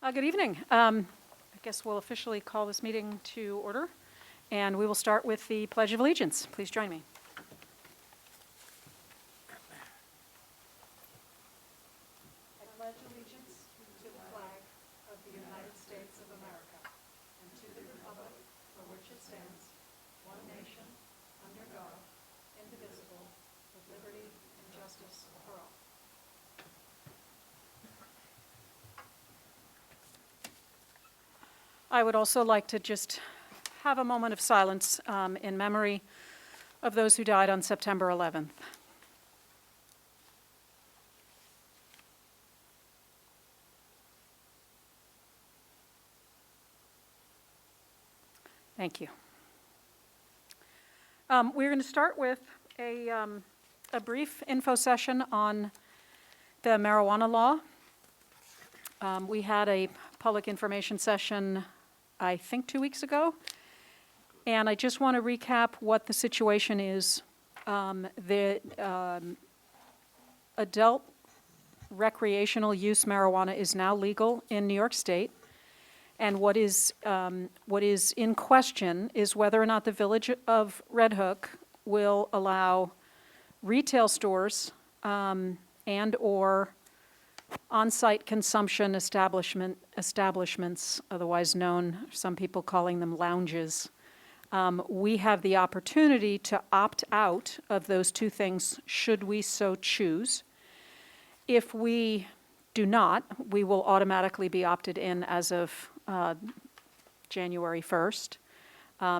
Good evening. I guess we'll officially call this meeting to order, and we will start with the Pledge of Allegiance. Please join me. I pledge allegiance to the flag of the United States of America and to the republic for which it stands, one nation, under God, indivisible, with liberty and justice for all. I would also like to just have a moment of silence in memory of those who died on September 11th. Thank you. We're going to start with a brief info session on the marijuana law. We had a public information session I think 2 weeks ago. And I just want to recap what the situation is. The adult recreational use marijuana is now legal in New York State. And what is in question is whether or not the Village of Red Hook will allow retail stores and or on-site consumption establishments, otherwise known, some people calling them lounges. We have the opportunity to opt out of those two things should we so choose. If we do not, we will automatically be opted in as of January 1st.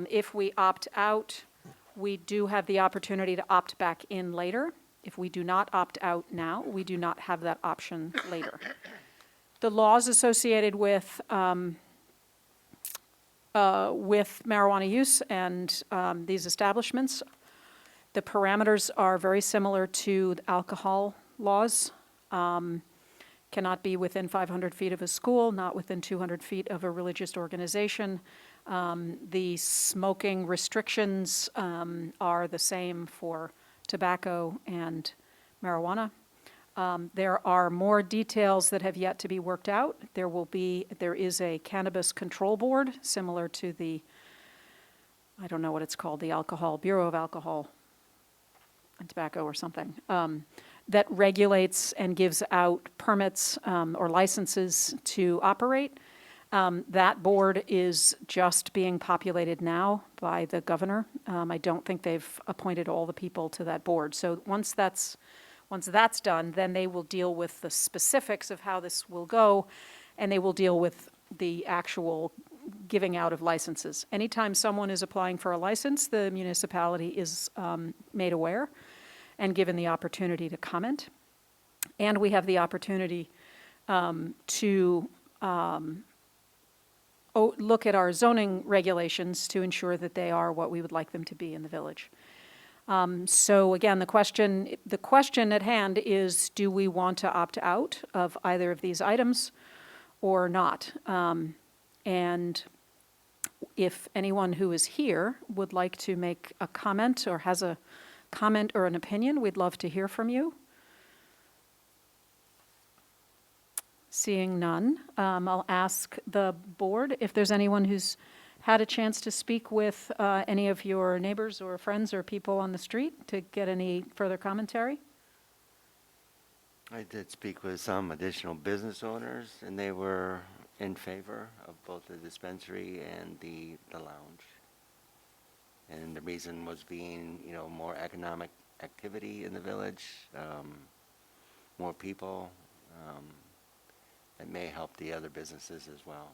If we opt out, we do have the opportunity to opt back in later. If we do not opt out now, we do not have that option later. The laws associated with marijuana use and these establishments, the parameters are very similar to the alcohol laws. Cannot be within 500 feet of a school, not within 200 feet of a religious organization. The smoking restrictions are the same for tobacco and marijuana. There are more details that have yet to be worked out. There is a cannabis control board similar to the, I don't know what it's called, the Bureau of Alcohol and Tobacco or something, that regulates and gives out permits or licenses to operate. That board is just being populated now by the governor. I don't think they've appointed all the people to that board. So once that's done, then they will deal with the specifics of how this will go, and they will deal with the actual giving out of licenses. Anytime someone is applying for a license, the municipality is made aware and given the opportunity to comment. And we have the opportunity to look at our zoning regulations to ensure that they are what we would like them to be in the village. So again, the question at hand is, do we want to opt out of either of these items or not? And if anyone who is here would like to make a comment or has a comment or an opinion, we'd love to hear from you. Seeing none, I'll ask the board if there's anyone who's had a chance to speak with any of your neighbors or friends or people on the street to get any further commentary. I did speak with some additional business owners, and they were in favor of both the dispensary and the lounge. And the reason was being, more economic activity in the village, more people. It may help the other businesses as well.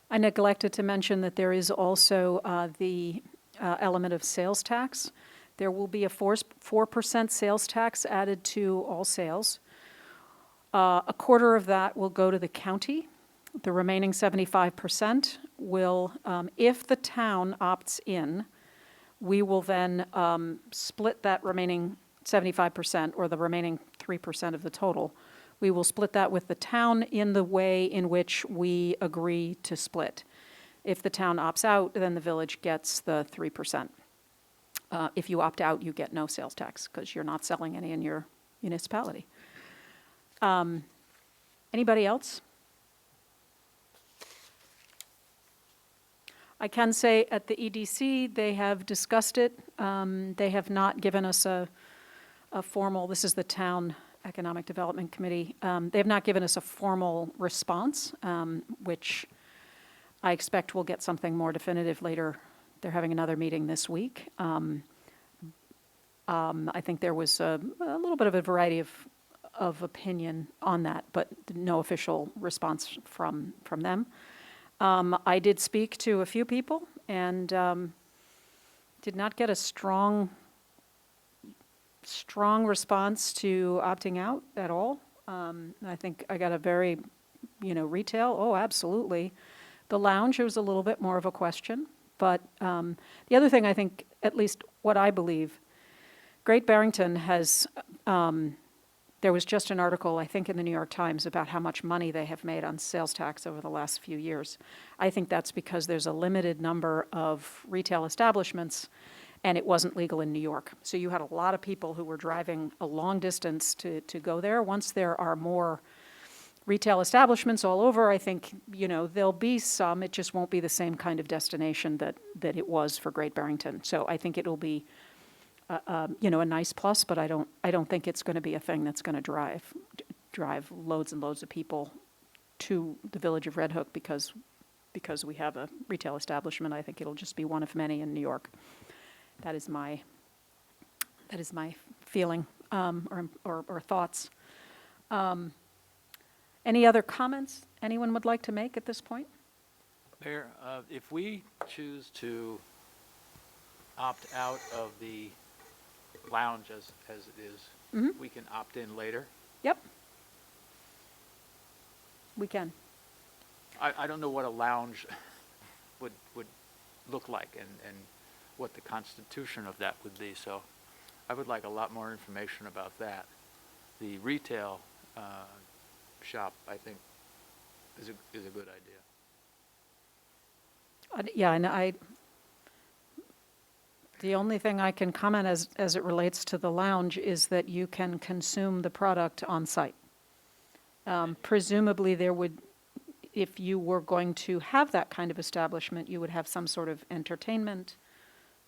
I neglected to mention that there is also the element of sales tax. There will be a 4% sales tax added to all sales. A quarter of that will go to the county. The remaining 75% will, if the town opts in, we will then split that remaining 75%, or the remaining 3% of the total. We will split that with the town in the way in which we agree to split. If the town opts out, then the village gets the 3%. If you opt out, you get no sales tax because you're not selling any in your municipality. Anybody else? I can say at the EDC, they have discussed it. They have not given us a formal, this is the Town Economic Development Committee, they have not given us a formal response, which I expect we'll get something more definitive later. They're having another meeting this week. I think there was a little bit of a variety of opinion on that, but no official response from them. I did speak to a few people and did not get a strong response to opting out at all. I think I got a very, retail, oh, absolutely. The lounge, it was a little bit more of a question. But the other thing I think, at least what I believe, Great Barrington has, there was just an article, I think in the New York Times, about how much money they have made on sales tax over the last few years. I think that's because there's a limited number of retail establishments and it wasn't legal in New York. So you had a lot of people who were driving a long distance to go there. Once there are more retail establishments all over, I think, there'll be some, it just won't be the same kind of destination that it was for Great Barrington. So I think it'll be a nice plus, but I don't think it's going to be a thing that's going to drive loads and loads of people to the village of Red Hook because we have a retail establishment. I think it'll just be one of many in New York. That is my feeling or thoughts. Any other comments anyone would like to make at this point? Mayor, if we choose to opt out of the lounge as it is, we can opt in later? Yep. We can. I don't know what a lounge would look like and what the constitution of that would be, so I would like a lot more information about that. The retail shop, I think, is a good idea. Yeah, and the only thing I can comment as it relates to the lounge is that you can consume the product on site. Presumably there would, if you were going to have that kind of establishment, you would have some sort of entertainment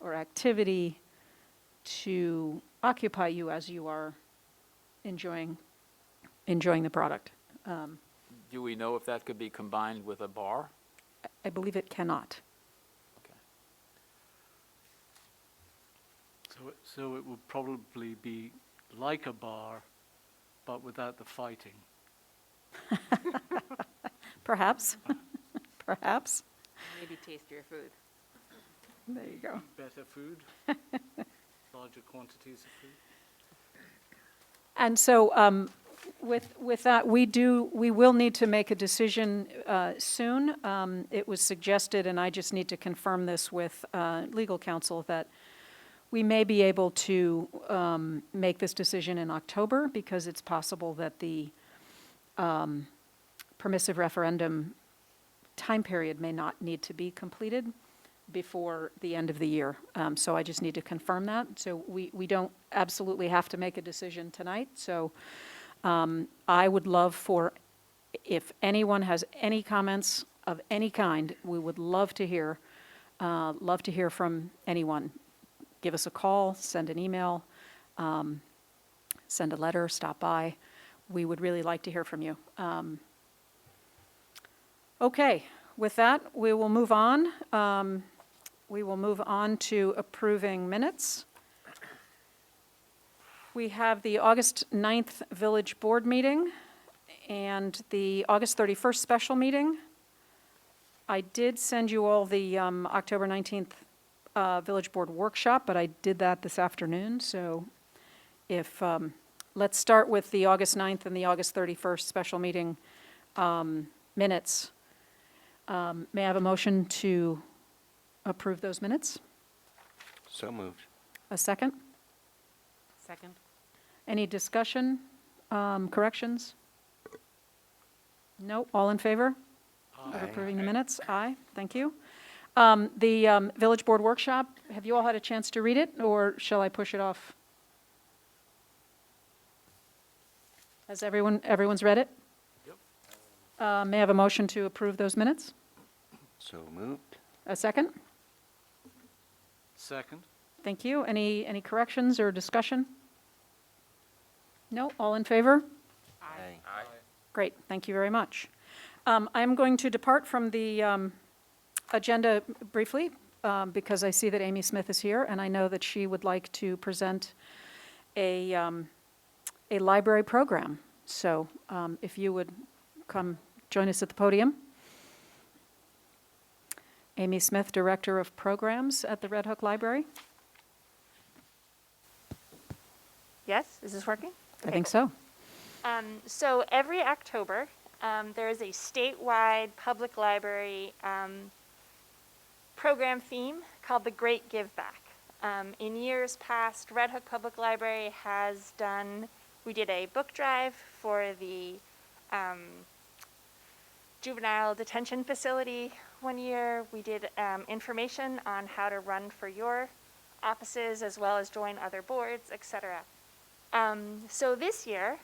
or activity to occupy you as you are enjoying the product. Do we know if that could be combined with a bar? I believe it cannot. Okay. So it would probably be like a bar, but without the fighting. Perhaps. Perhaps. Maybe tastier food. There you go. Better food, larger quantities of food. And so with that, we will need to make a decision soon. It was suggested, and I just need to confirm this with legal counsel, that we may be able to make this decision in October because it's possible that the permissive referendum time period may not need to be completed before the end of the year. So I just need to confirm that. So we don't absolutely have to make a decision tonight. So I would love for, if anyone has any comments of any kind, we would love to hear from anyone. Give us a call, send an email, send a letter, stop by. We would really like to hear from you. Okay, with that, we will move on. We will move on to approving minutes. We have the August 9th Village Board meeting and the August 31st special meeting. I did send you all the October 19th Village Board workshop, but I did that this afternoon. So if, let's start with the August 9th and the August 31st special meeting minutes. May I have a motion to approve those minutes? So moved. A second? Second. Any discussion, corrections? No, all in favor of Aye. approving the minutes? Aye, thank you. The Village Board workshop, have you all had a chance to read it, or shall I push it off? Has everyone's read it? Yep. May I have a motion to approve those minutes? So moved. A second? Second. Thank you. Any corrections or discussion? No? All in favor? Aye. Great, thank you very much. I'm going to depart from the agenda briefly because I see that Amy Smith is here, and I know that she would like to present a library program. So if you would come join us at the podium. Amy Smith, Director of Programs at the Red Hook Library. Yes, is this working? I think so. So every October, there is a statewide public library program theme called the Great Give Back. In years past, Red Hook Public Library has we did a book drive for the juvenile detention facility one year. We did information on how to run for your offices as well as join other boards, etc. So this year,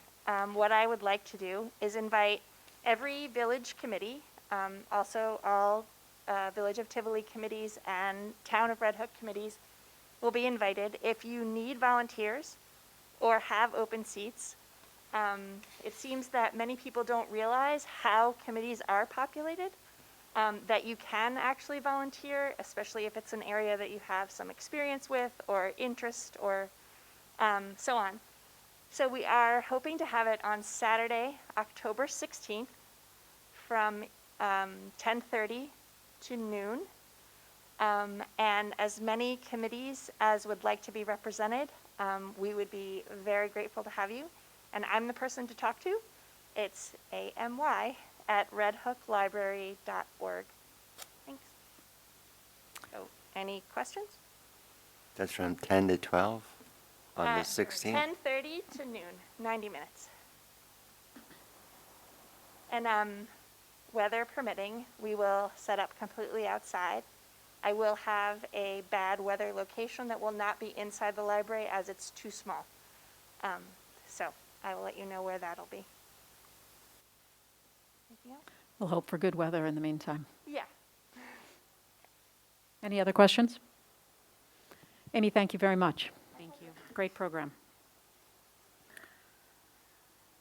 what I would like to do is invite every village committee, also all Village of Tivoli committees and Town of Red Hook committees will be invited. If you need volunteers or have open seats, it seems that many people don't realize how committees are populated, that you can actually volunteer, especially if it's an area that you have some experience with or interest or so on. So we are hoping to have it on Saturday, October 16th from 10:30 to noon. And as many committees as would like to be represented, we would be very grateful to have you. And I'm the person to talk to. It's amy@redhooklibrary.org. Thanks. So, any questions? That's from 10 to 12 on the 16th? 10:30 to noon, 90 minutes. And weather permitting, we will set up completely outside. I will have a bad weather location that will not be inside the library as it's too small. So I will let you know where that'll be. Anything else? We'll hope for good weather in the meantime. Yeah. Any other questions? Amy, thank you very much. Thank you. Great program.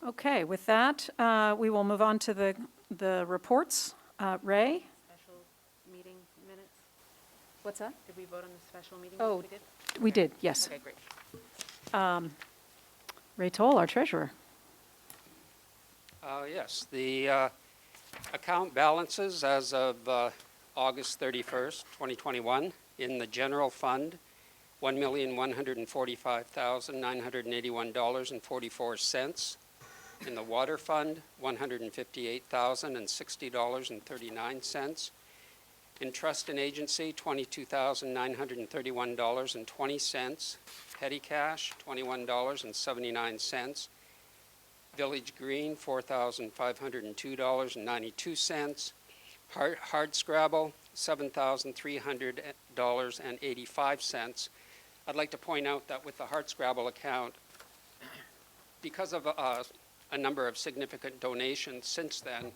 Okay, with that, we will move on to the reports. Ray? Special meeting minutes. What's that? Did we vote on the special meeting? Oh, minutes we did? We did, yes. Okay, great. Ray Toll, our treasurer. Yes, the account balances as of August 31st, 2021, in the general fund, $1,145,981.44. In the water fund, $158,060.39. In trust and agency, $22,931.20. Petty cash, $21.79. Village Green, $4,502.92. Hard Scrabble, $7,300.85. I'd like to point out that with the Hard Scrabble account, because of a number of significant donations since then,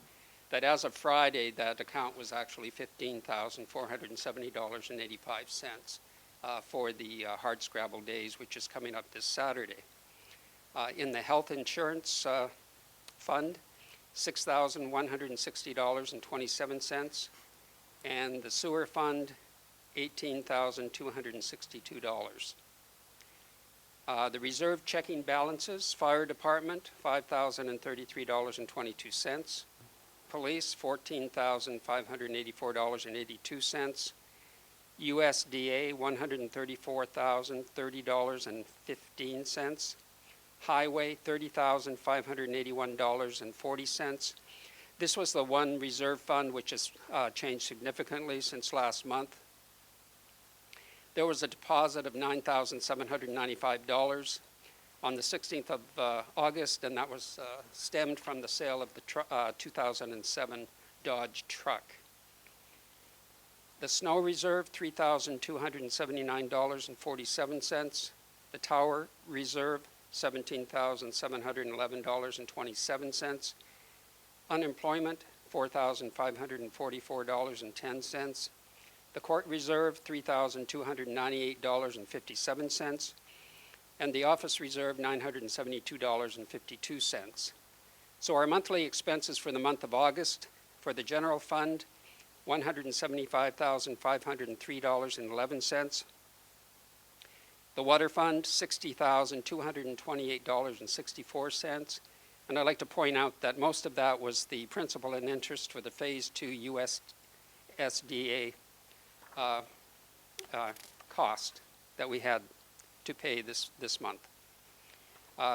that as of Friday, that account was actually $15,470.85 for the Hard Scrabble days, which is coming up this Saturday. In the health insurance fund, $6,160.27, and the sewer fund, $18,262. The reserve checking balances, fire department, $5,033.22. Police, $14,584.82. USDA, $134,030.15. Highway, $30,581.40. This was the one reserve fund which has changed significantly since last month. There was a deposit of $9,795 on the 16th of August, and that was stemmed from the sale of the 2007 Dodge truck. The snow reserve, $3,279.47. The tower reserve, $17,711.27. Unemployment, $4,544.10. the court reserve, $3,298.57, and the office reserve, $972.52. So our monthly expenses for the month of August, for the general fund, $175,503.11. The water fund, $60,228.64. And I'd like to point out that most of that was the principal and interest for the Phase 2 USDA cost that we had to pay this month.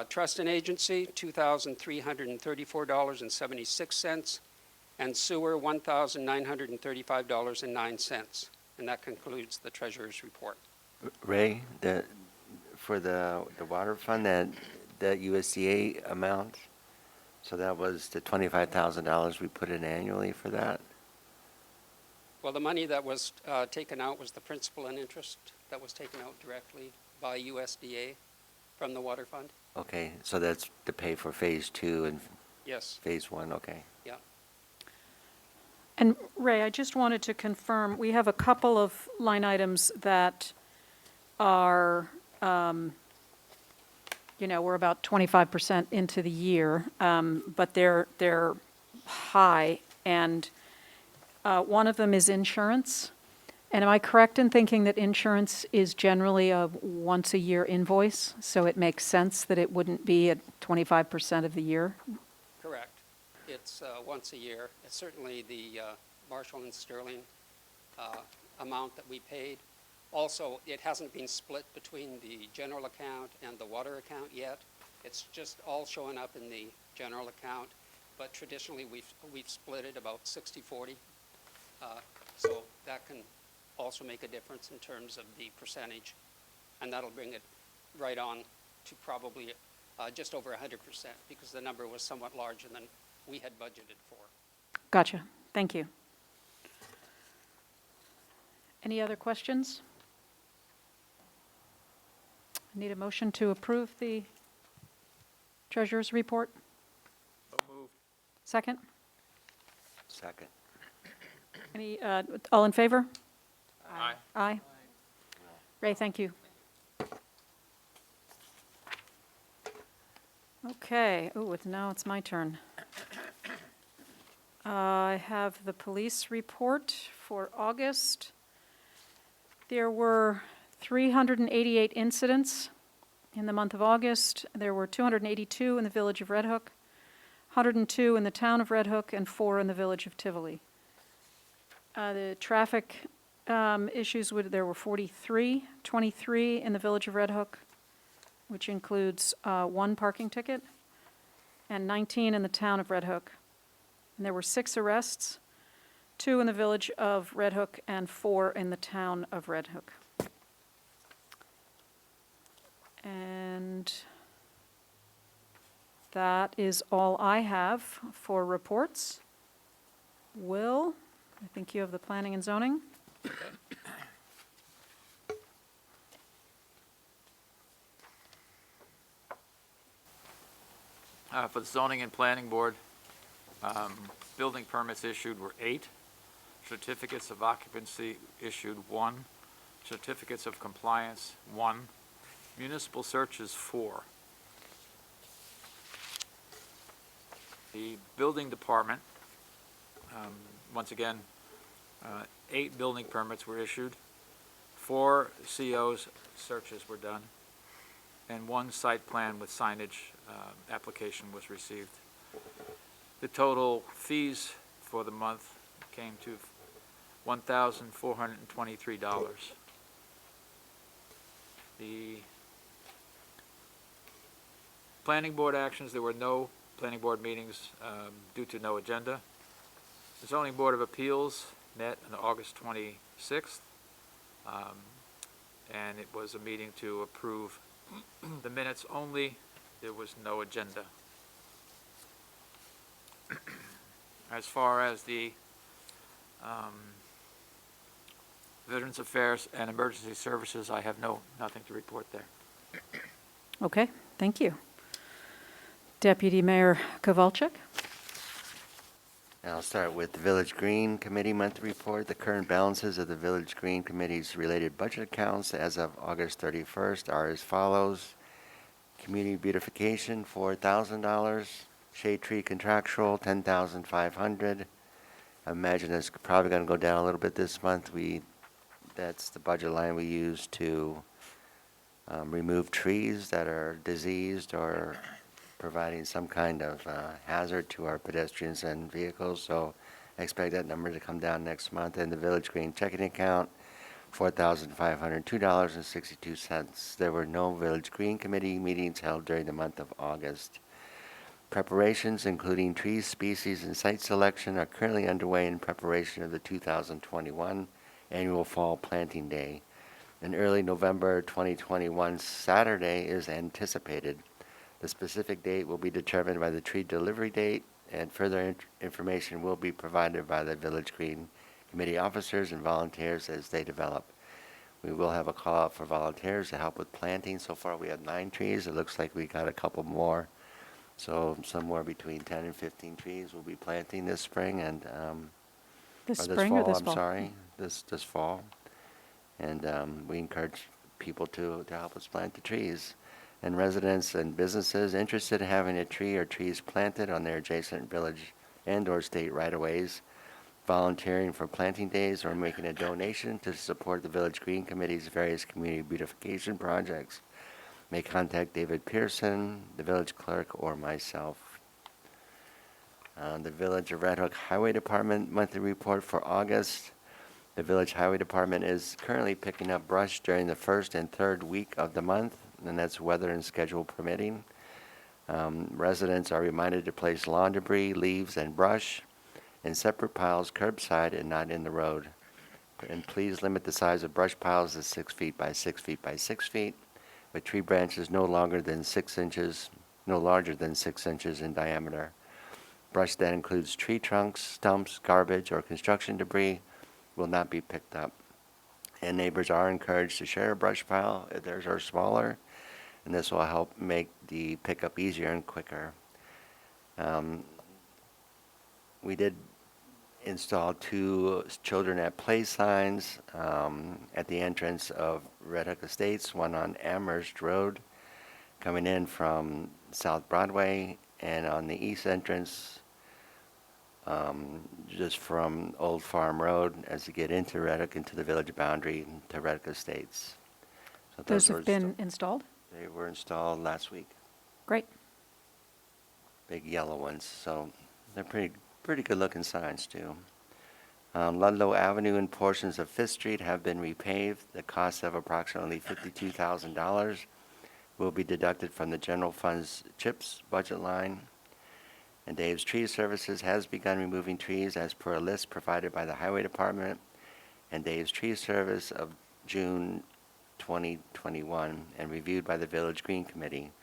Trust and agency, $2,334.76, and sewer, $1,935.09. And that concludes the treasurer's report. Ray, for the water fund, that USDA amount, so that was the $25,000 we put in annually for that? Well, the money that was taken out was the principal and interest that was taken out directly by USDA from the water fund. Okay, so that's to pay for Phase 2 and Yes, Phase 1, okay. yeah. And Ray, I just wanted to confirm, we have a couple of line items that are, we're about 25% into the year, but they're high, and one of them is insurance. And am I correct in thinking that insurance is generally a once-a-year invoice, so it makes sense that it wouldn't be at 25% of the year? Correct. It's once a year. It's certainly the Marshall and Sterling amount that we paid. Also, it hasn't been split between the general account and the water account yet. It's just all showing up in the general account, but traditionally we've split it about 60-40. So that can also make a difference in terms of the percentage, and that'll bring it right on to probably just over 100%, because the number was somewhat larger than we had budgeted for. Gotcha. Thank you. Any other questions? I need a motion to approve the treasurer's report. So moved. Second? Second. Any, all in favor? Aye. Aye. Ray, thank you. Okay, now it's my turn. I have the police report for August. There were 388 incidents in the month of August. There were 282 in the village of Red Hook, 102 in the town of Red Hook, and 4 in the village of Tivoli. The traffic issues, there were 43, 23 in the village of Red Hook, which includes 1 parking ticket, and 19 in the town of Red Hook. And there were 6 arrests, 2 in the village of Red Hook and 4 in the town of Red Hook. And that is all I have for reports. Will, I think you have the planning and zoning. For the zoning and planning board, building permits issued were 8, certificates of occupancy issued 1, certificates of compliance 1, municipal searches 4. The building department, once again, 8 building permits were issued, 4 COs searches were done, and 1 site plan with signage application was received. The total fees for the month came to $1,423. The planning board actions, there were no planning board meetings due to no agenda. The zoning board of appeals met on August 26th, and it was a meeting to approve the minutes only. There was no agenda. As far as the Veterans Affairs and Emergency Services, I have nothing to report there. Okay, thank you. Deputy Mayor Kowalczyk? I'll start with the Village Green Committee monthly report. The current balances of the Village Green Committee's related budget accounts as of August 31st are as follows. Community beautification, $4,000. Shade tree contractual, $10,500. I imagine it's probably going to go down a little bit this month. That's the budget line we use to remove trees that are diseased or providing some kind of hazard to our pedestrians and vehicles. So I expect that number to come down next month. And the Village Green checking account, $4,502.62. There were no Village Green Committee meetings held during the month of August. Preparations, including tree species and site selection, are currently underway in preparation of the 2021 annual Fall Planting Day. An early November 2021 Saturday is anticipated. The specific date will be determined by the tree delivery date, and further information will be provided by the Village Green Committee officers and volunteers as they develop. We will have a call out for volunteers to help with planting. So far we have 9 trees. It looks like we got a couple more. So somewhere between 10 and 15 trees we'll be planting this spring and This or spring or this I'm fall? sorry, this fall. And we encourage people to help us plant the trees. And residents and businesses interested in having a tree or trees planted on their adjacent village and/or state right-of-ways, volunteering for planting days, or making a donation to support the Village Green Committee's various community beautification projects may contact David Pearson, the village clerk, or myself. The Village of Red Hook Highway Department monthly report for August. The Village Highway Department is currently picking up brush during the first and third week of the month, and that's weather and schedule permitting. Residents are reminded to place lawn debris, leaves, and brush in separate piles curbside and not in the road. And please limit the size of brush piles to 6 feet by 6 feet by 6 feet, with tree branches no larger than 6 inches in diameter. Brush that includes tree trunks, stumps, garbage, or construction debris will not be picked up. And neighbors are encouraged to share a brush pile if theirs are smaller, and this will help make the pickup easier and quicker. We did install 2 children at play signs at the entrance of Red Hook Estates, one on Amherst Road coming in from South Broadway, and on the east entrance just from Old Farm Road as you get into Red Hook, into the village boundary to Red Hook Estates. So Those were have been installed? They were installed last week. Great. Big yellow ones, so they're pretty good looking signs too. Ludlow Avenue and portions of Fifth Street have been repaved. The cost of approximately $52,000 will be deducted from the general fund's CHIPS budget line. And Dave's Tree Services has begun removing trees as per a list provided by the Highway Department and Dave's Tree Service of June 2021 and reviewed by the Village Green Committee.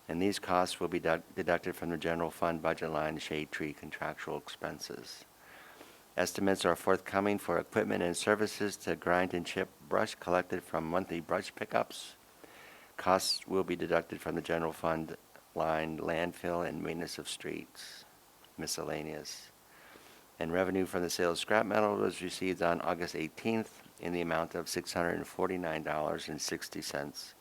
And these costs will be deducted from the general fund budget line shade tree contractual expenses. Estimates are forthcoming for equipment and services to grind and chip brush collected from monthly brush pickups. Costs will be deducted from the general fund line landfill and maintenance of streets, miscellaneous. And revenue from the sale of scrap metal was received on August 18th in the amount of $649.60.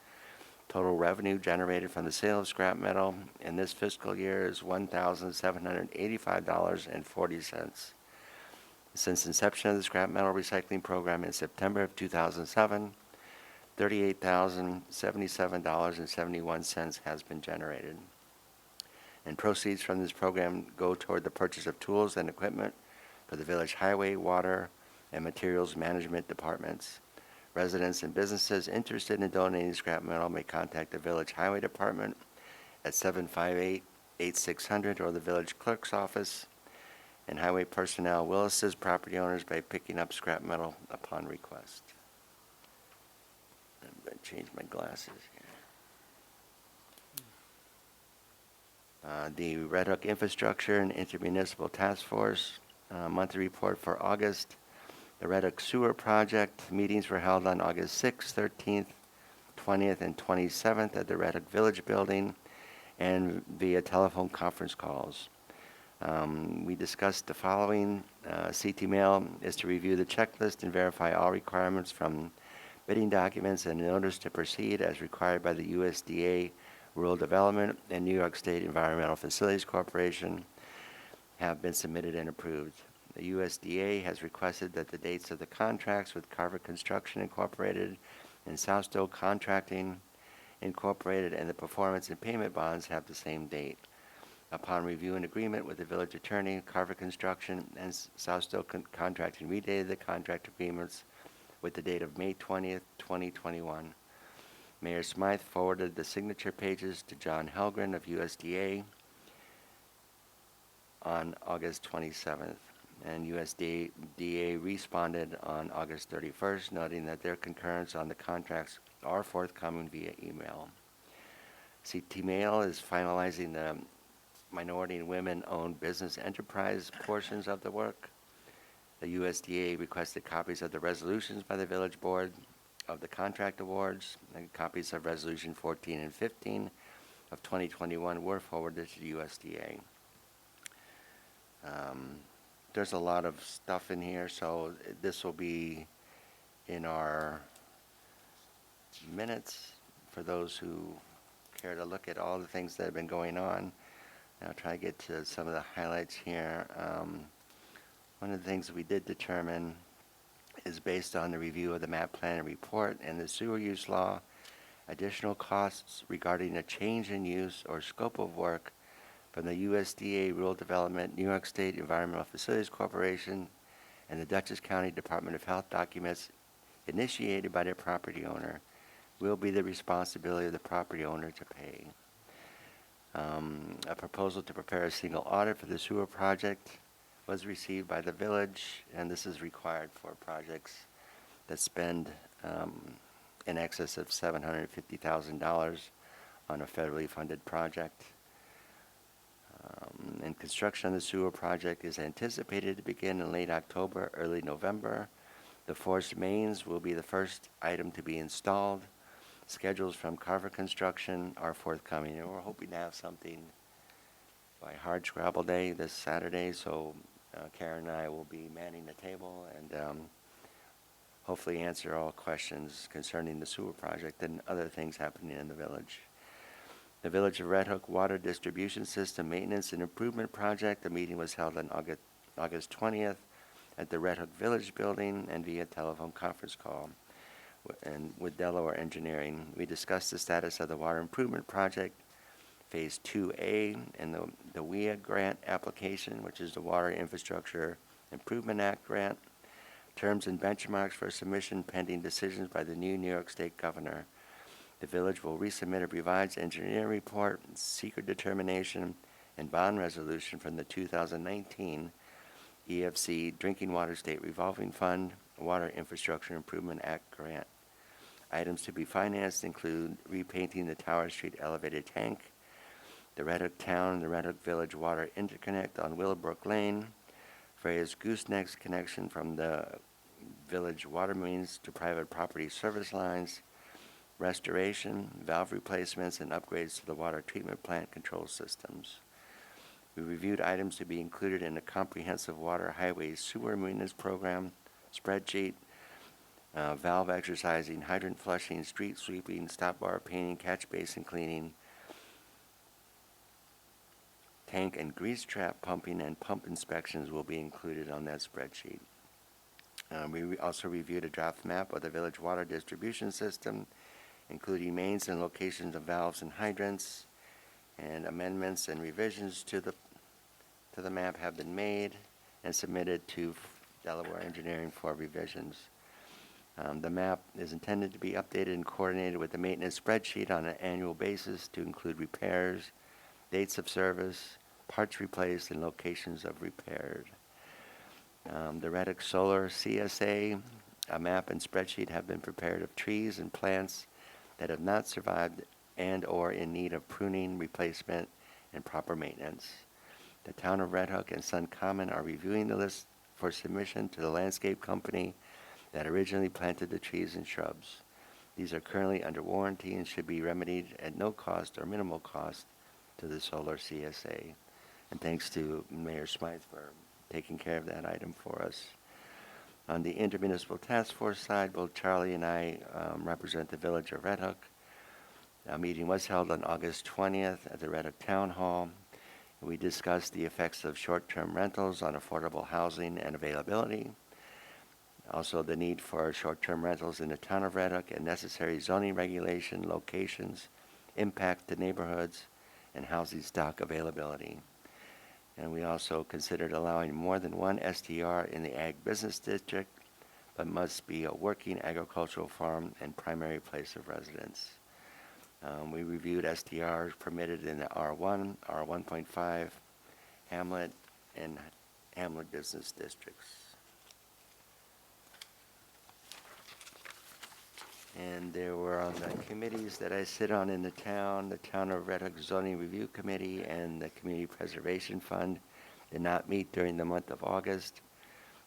Total revenue generated from the sale of scrap metal in this fiscal year is $1,785.40. Since inception of the scrap metal recycling program in September of 2007, $38,077.71 has been generated. And proceeds from this program go toward the purchase of tools and equipment for the village highway, water, and materials management departments. Residents and businesses interested in donating scrap metal may contact the village highway department at 758-8600 or the village clerk's office. And highway personnel will assist property owners by picking up scrap metal upon request. I'm going to change my glasses here. The Red Hook Infrastructure and Intermunicipal Task Force monthly report for August. The Red Hook Sewer Project meetings were held on August 6th, 13th, 20th, and 27th at the Red Hook Village Building and via telephone conference calls. We discussed the following. CT Mail is to review the checklist and verify all requirements from bidding documents and notice to proceed as required by the USDA Rural Development and New York State Environmental Facilities Corporation have been submitted and approved. The USDA has requested that the dates of the contracts with Carver Construction Incorporated and Southstowe Contracting Incorporated and the performance and payment bonds have the same date. Upon review and agreement with the village attorney, Carver Construction and Southstowe Contracting redated the contract agreements with the date of May 20th, 2021. Mayor Smythe forwarded the signature pages to John Helgren of USDA on August 27th, and USDA responded on August 31st, noting that their concurrence on the contracts are forthcoming via email. CT Mail is finalizing the minority and women-owned business enterprise portions of the work. The USDA requested copies of the resolutions by the village board of the contract awards, and copies of resolution 14 and 15 of 2021 were forwarded to the USDA. There's a lot of stuff in here, so this will be in our minutes for those who care to look at all the things that have been going on. And I'll try to get to some of the highlights here. One of the things that we did determine is based on the review of the map plan and report and the sewer use law, additional costs regarding a change in use or scope of work from the USDA Rural Development, New York State Environmental Facilities Corporation, and the Dutchess County Department of Health documents initiated by the property owner will be the responsibility of the property owner to pay. A proposal to prepare a single audit for the sewer project was received by the village, and this is required for projects that spend in excess of $750,000 on a federally funded project. And construction on the sewer project is anticipated to begin in late October, early November. The forced mains will be the first item to be installed. Schedules from Carver Construction are forthcoming, and we're hoping to have something by Hardscrabble Day this Saturday, so Karen and I will be manning the table and hopefully answer all questions concerning the sewer project and other things happening in the village. The Village of Red Hook Water Distribution System Maintenance and Improvement Project. The meeting was held on August 20th at the Red Hook Village Building and via telephone conference call and with Delaware Engineering. We discussed the status of the Water Improvement Project, Phase 2A, and the WIA grant application, which is the Water Infrastructure Improvement Act grant, terms and benchmarks for submission pending decisions by the new New York State Governor. The village will resubmit a revised engineering report, secret determination, and bond resolution from the 2019 EFC Drinking Water State Revolving Fund Water Infrastructure Improvement Act grant. Items to be financed include repainting the Tower Street elevated tank, the Red Hook Town and the Red Hook Village Water Interconnect on Willowbrook Lane, Freya's Gooseneck's connection from the village water mains to private property service lines, restoration, valve replacements, and upgrades to the water treatment plant control systems. We reviewed items to be included in the comprehensive water highway sewer maintenance program spreadsheet, valve exercising, hydrant flushing, street sweeping, stop bar painting, catch basin cleaning, tank and grease trap pumping, and pump inspections will be included on that spreadsheet. We also reviewed a draft map of the village water distribution system, including mains and locations of valves and hydrants, and amendments and revisions to the map have been made and submitted to Delaware Engineering for revisions. The map is intended to be updated and coordinated with the maintenance spreadsheet on an annual basis to include repairs, dates of service, parts replaced, and locations of repaired. The Red Hook Solar CSA, a map and spreadsheet have been prepared of trees and plants that have not survived and or in need of pruning, replacement, and proper maintenance. The town of Red Hook and Sun Common are reviewing the list for submission to the landscape company that originally planted the trees and shrubs. These are currently under warranty and should be remedied at no cost or minimal cost to the Solar CSA. And thanks to Mayor Smythe for taking care of that item for us. On the intermunicipal task force side, both Charlie and I represent the village of Red Hook. A meeting was held on August 20th at the Red Hook Town Hall. We discussed the effects of short-term rentals on affordable housing and availability. Also, the need for short-term rentals in the town of Red Hook and necessary zoning regulation, locations, impact to neighborhoods, and housing stock availability. And we also considered allowing more than one STR in the Ag Business District, but must be a working agricultural farm and primary place of residence. We reviewed STRs permitted in the R1, R1.5, Hamlet, and Hamlet Business Districts. And there were on the committees that I sit on in the town of Red Hook Zoning Review Committee and the Community Preservation Fund did not meet during the month of August.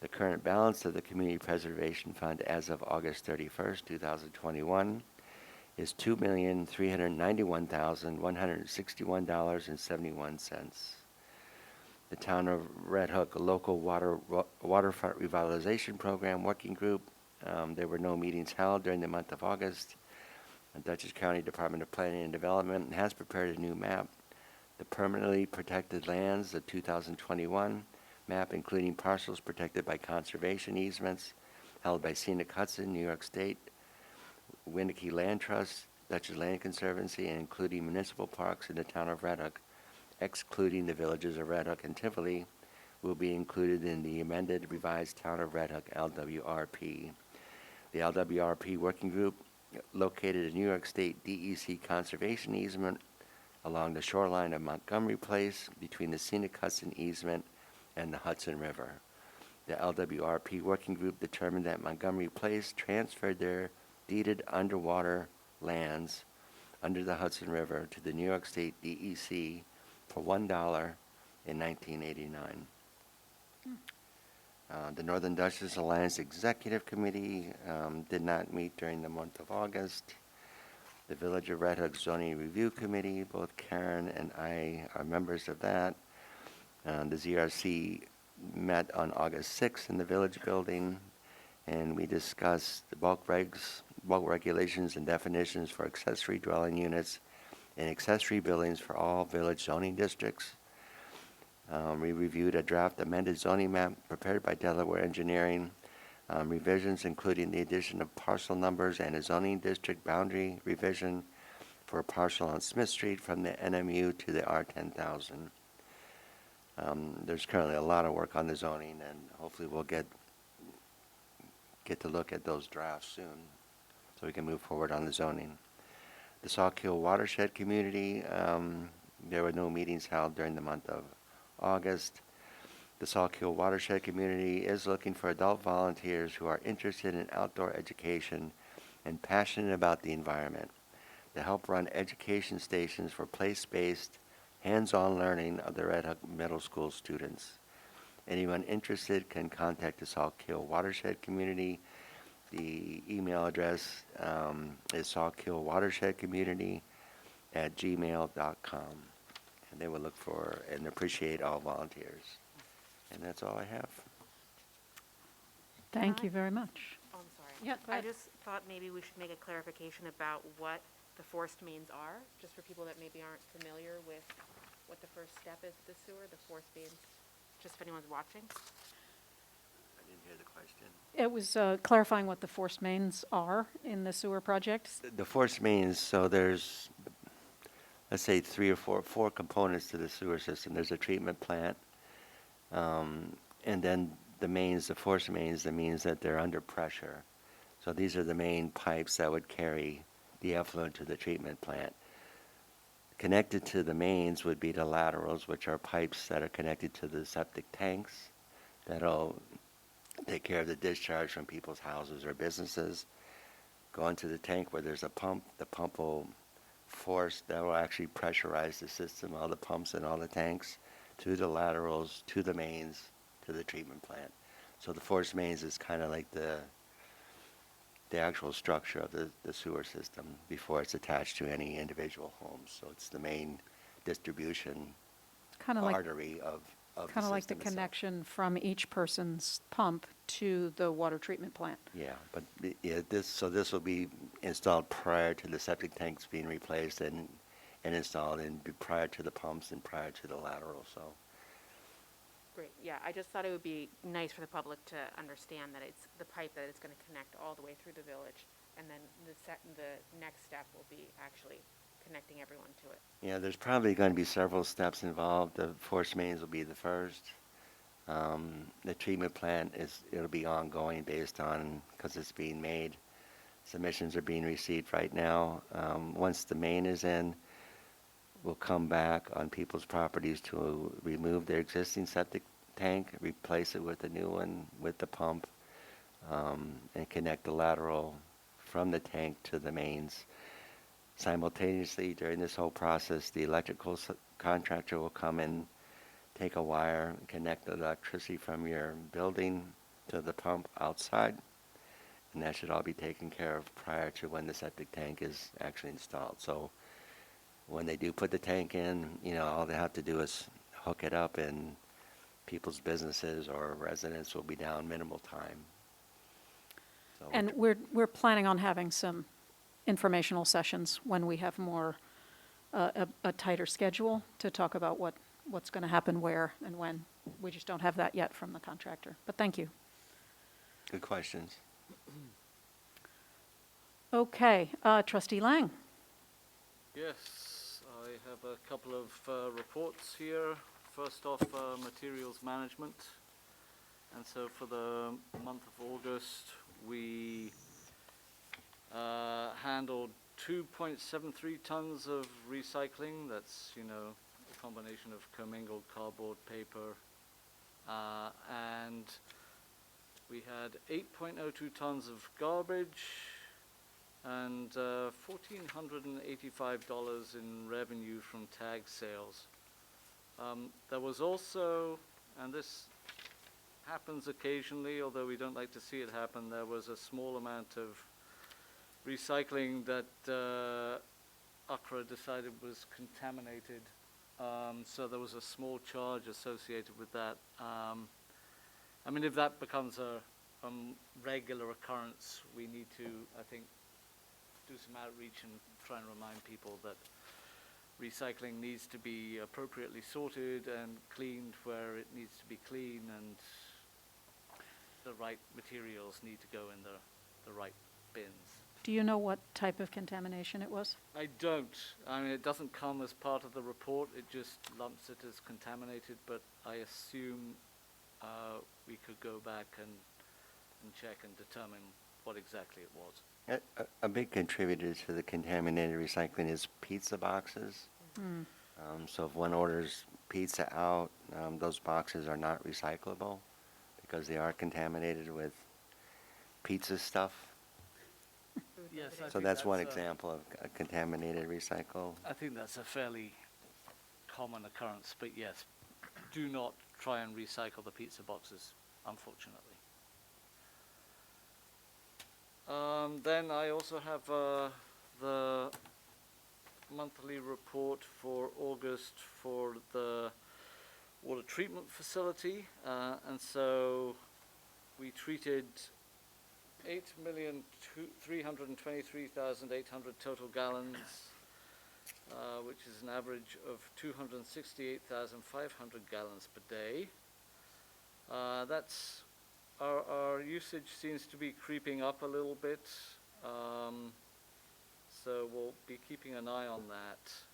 The current balance of the Community Preservation Fund as of August 31st, 2021 is $2,391,161.71. The Town of Red Hook Local Waterfront Revitalization Program Working Group. There were no meetings held during the month of August. The Dutchess County Department of Planning and Development has prepared a new map. The permanently protected lands of 2021 map, including parcels protected by conservation easements held by Scenic Hudson, New York State, Winnicke Land Trust, Dutchess Land Conservancy, and including municipal parks in the town of Red Hook, excluding the villages of Red Hook and Tivoli, will be included in the amended revised Town of Red Hook LWRP. The LWRP Working Group located a New York State DEC conservation easement along the shoreline of Montgomery Place between the Scenic Hudson easement and the Hudson River. The LWRP Working Group determined that Montgomery Place transferred their deeded underwater lands under the Hudson River to the New York State DEC for $1 in 1989. The Northern Dutchess Alliance Executive Committee did not meet during the month of August. The Village of Red Hook Zoning Review Committee, both Karen and I are members of that. The ZRC met on August 6th in the Village Building, and we discussed the bulk regulations and definitions for accessory dwelling units and accessory buildings for all village zoning districts. We reviewed a draft amended zoning map prepared by Delaware Engineering. Revisions including the addition of parcel numbers and a zoning district boundary revision for a parcel on Smith Street from the NMU to the R10,000. There's currently a lot of work on the zoning, and hopefully we'll get to look at those drafts soon so we can move forward on the zoning. The Sawkill Watershed Community, there were no meetings held during the month of August. The Sawkill Watershed Community is looking for adult volunteers who are interested in outdoor education and passionate about the environment to help run education stations for place-based, hands-on learning of the Red Hook Middle School students. Anyone interested can contact the Sawkill Watershed Community. The email address is sawkillwatershedcommunity@gmail.com. And they will look for and appreciate all volunteers. And that's all I have. Thank you very much. Oh, I'm sorry. Yeah, go I ahead. just thought maybe we should make a clarification about what the forced mains are, just for people that maybe aren't familiar with what the first step is with the sewer, the forced mains, just if anyone's watching. I didn't hear the question. It was clarifying what the forced mains are in the sewer project. The force mains, so there's, let's say, three or four components to the sewer system. There's a treatment plant, and then the mains, the force mains, that means that they're under pressure. So these are the main pipes that would carry the effluent to the treatment plant. Connected to the mains would be the laterals, which are pipes that are connected to the septic tanks that'll take care of the discharge from people's houses or businesses. Go into the tank where there's a pump. The pump will force, that will actually pressurize the system, all the pumps and all the tanks, to the laterals, to the mains, to the treatment plant. So the force mains is kind of like the actual structure of the sewer system before it's attached to any individual homes. So it's the main distribution Kind of like, artery of the kind of like the system itself. connection from each person's pump to the water treatment plant. Yeah, but this will be installed prior to the septic tanks being replaced and installed, and prior to the pumps and prior to the lateral, so. Great, yeah, I just thought it would be nice for the public to understand that it's the pipe that it's gonna connect all the way through the village, and then the next step will be actually connecting everyone to it. Yeah, there's probably going to be several steps involved. The force mains will be the first. The treatment plant it'll be ongoing based on, because it's being made. Submissions are being received right now. Once the main is in, we'll come back on people's properties to remove their existing septic tank, replace it with a new one with the pump, and connect the lateral from the tank to the mains. Simultaneously, during this whole process, the electrical contractor will come in, take a wire, and connect the electricity from your building to the pump outside, and that should all be taken care of prior to when the septic tank is actually installed. So when they do put the tank in, all they have to do is hook it up, and people's businesses or residents will be down minimal time. So And we're planning on having some informational sessions when we have more, a tighter schedule to talk about what's going to happen where and when. We just don't have that yet from the contractor, but thank you. good questions. Okay, Trustee Lang. Yes, I have a couple of reports here. First off, materials management. And so for the month of August, we handled 2.73 tons of recycling. That's, a combination of commingled cardboard, paper, and we had 8.02 tons of garbage and $1,485 in revenue from tag sales. There was also, and this happens occasionally, although we don't like to see it happen, there was a small amount of recycling that UCRA decided was contaminated. So there was a small charge associated with that. If that becomes a regular occurrence, we need to, I think, do some outreach and try and remind people that recycling needs to be appropriately sorted and cleaned where it needs to be clean, and the right materials need to go in the right bins. Do you know what type of contamination it was? I don't. It doesn't come as part of the report. It just lumps it as contaminated, but I assume we could go back and check and determine what exactly it was. A big contributor to the contaminated recycling is pizza boxes. So if one orders pizza out, those boxes are not recyclable because they are contaminated with pizza stuff. Yes, I So think that's one a- example of a contaminated recycle. I think that's a fairly common occurrence, but yes, do not try and recycle the pizza boxes, unfortunately. Then I also have the monthly report for August for the water treatment facility, and so we treated 8,323,800 total gallons, which is an average of 268,500 gallons per day. That's our usage seems to be creeping up a little bit, so we'll be keeping an eye on that.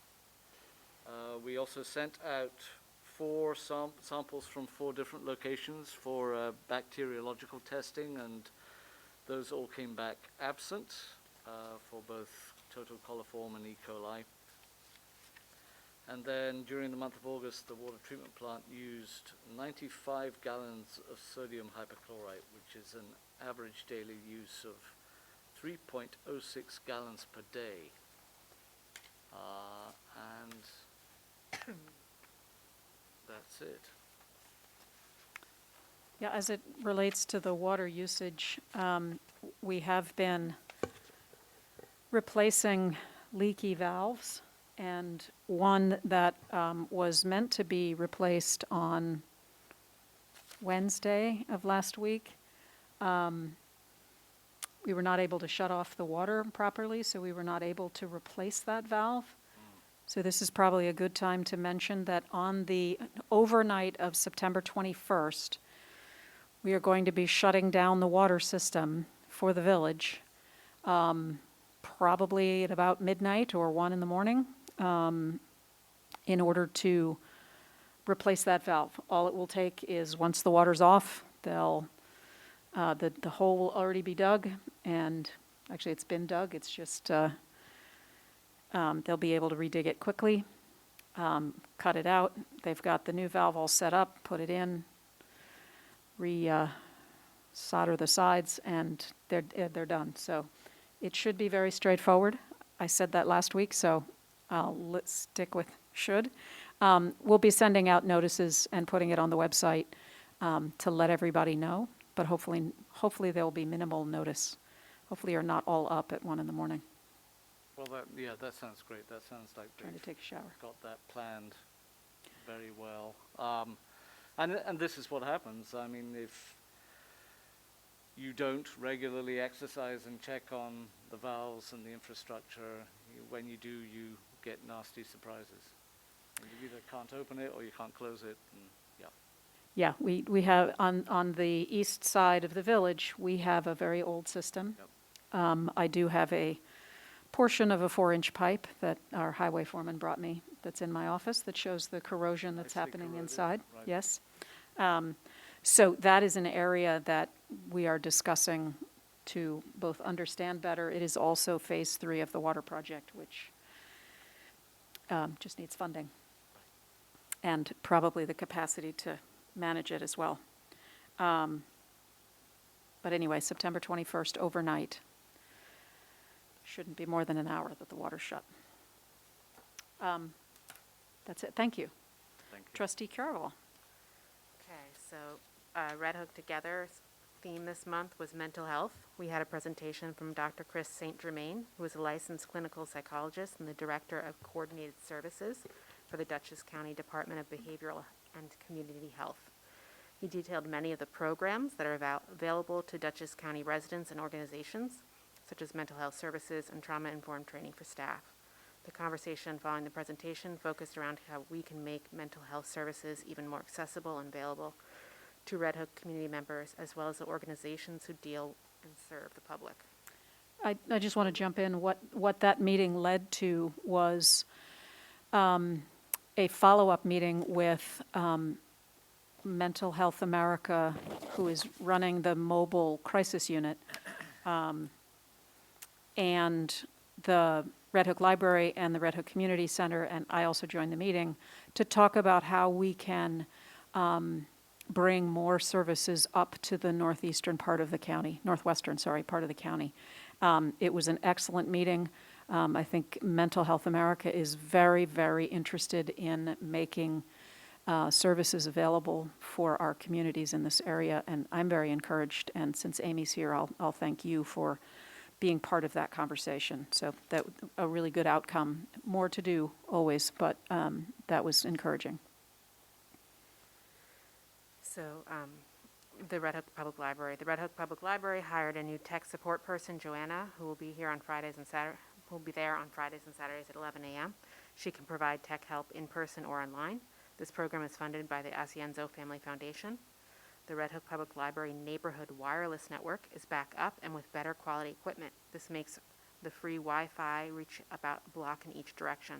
We also sent out 4 samples from 4 different locations for bacteriological testing, and those all came back absent for both total coliform and E. coli. And then during the month of August, the water treatment plant used 95 gallons of sodium hypochlorite, which is an average daily use of 3.06 gallons per day. And that's it. Yeah, as it relates to the water usage, we have been replacing leaky valves and one that was meant to be replaced on Wednesday of last week. We were not able to shut off the water properly, so we were not able to replace that valve. So this is probably a good time to mention that on the overnight of September 21st, we are going to be shutting down the water system for the village, probably at about midnight or 1 in the morning, in order to replace that valve. All it will take is, once the water's off, the hole will already be dug, and actually it's been dug, it's just, they'll be able to redig it quickly, cut it out. They've got the new valve all set up, put it in, solder the sides, and they're done. So it should be very straightforward. I said that last week, so let's stick with should. We'll be sending out notices and putting it on the website to let everybody know, but hopefully there will be minimal notice. Hopefully you're not all up at 1 in the morning Well, that sounds great. That sounds like trying to they've take a shower. got that planned very well. And this is what happens. I mean, if you don't regularly exercise and check on the valves and the infrastructure, when you do, you get nasty surprises. And you either can't open it or you can't close it, and yeah. Yeah, we have, on the east side of the village, we have a very old system. Yep. I do have a portion of a 4-inch pipe that our highway foreman brought me that's in my office that shows the corrosion that's Nicely happening corroded, inside. right. Yes. So that is an area that we are discussing to both understand better. It is also phase 3 of the water project, which just needs funding and probably the capacity to manage it as well. But anyway, September 21st, overnight. Shouldn't be more than an hour that the water's shut. That's it. Thank you. Thank you. Trustee Caravel. Okay, so Red Hook Together's theme this month was mental health. We had a presentation from Dr. Chris St. Germain, who is a licensed clinical psychologist and the director of coordinated services for the Dutchess County Department of Behavioral and Community Health. He detailed many of the programs that are available to Dutchess County residents and organizations, such as mental health services and trauma-informed training for staff. The conversation following the presentation focused around how we can make mental health services even more accessible and available to Red Hook community members, as well as the organizations who deal and serve the public. I just want to jump in. What that meeting led to was a follow-up meeting with Mental Health America, who is running the mobile crisis unit, and the Red Hook Library and the Red Hook Community Center, and I also joined the meeting, to talk about how we can bring more services up to the northwestern part of the county. It was an excellent meeting. I think Mental Health America is very, very interested in making services available for our communities in this area, and I'm very encouraged. And since Amy's here, I'll thank you for being part of that conversation. So that a really good outcome. More to do always, but that was encouraging. So the Red Hook Public Library. The Red Hook Public Library hired a new tech support person, Joanna, who will be here on Fridays and Saturdays. Will be there on Fridays and Saturdays at 11 a.m. She can provide tech help in person or online. This program is funded by the Asienzo Family Foundation. The Red Hook Public Library Neighborhood Wireless Network is back up and with better quality equipment. This makes the free Wi-Fi reach about a block in each direction.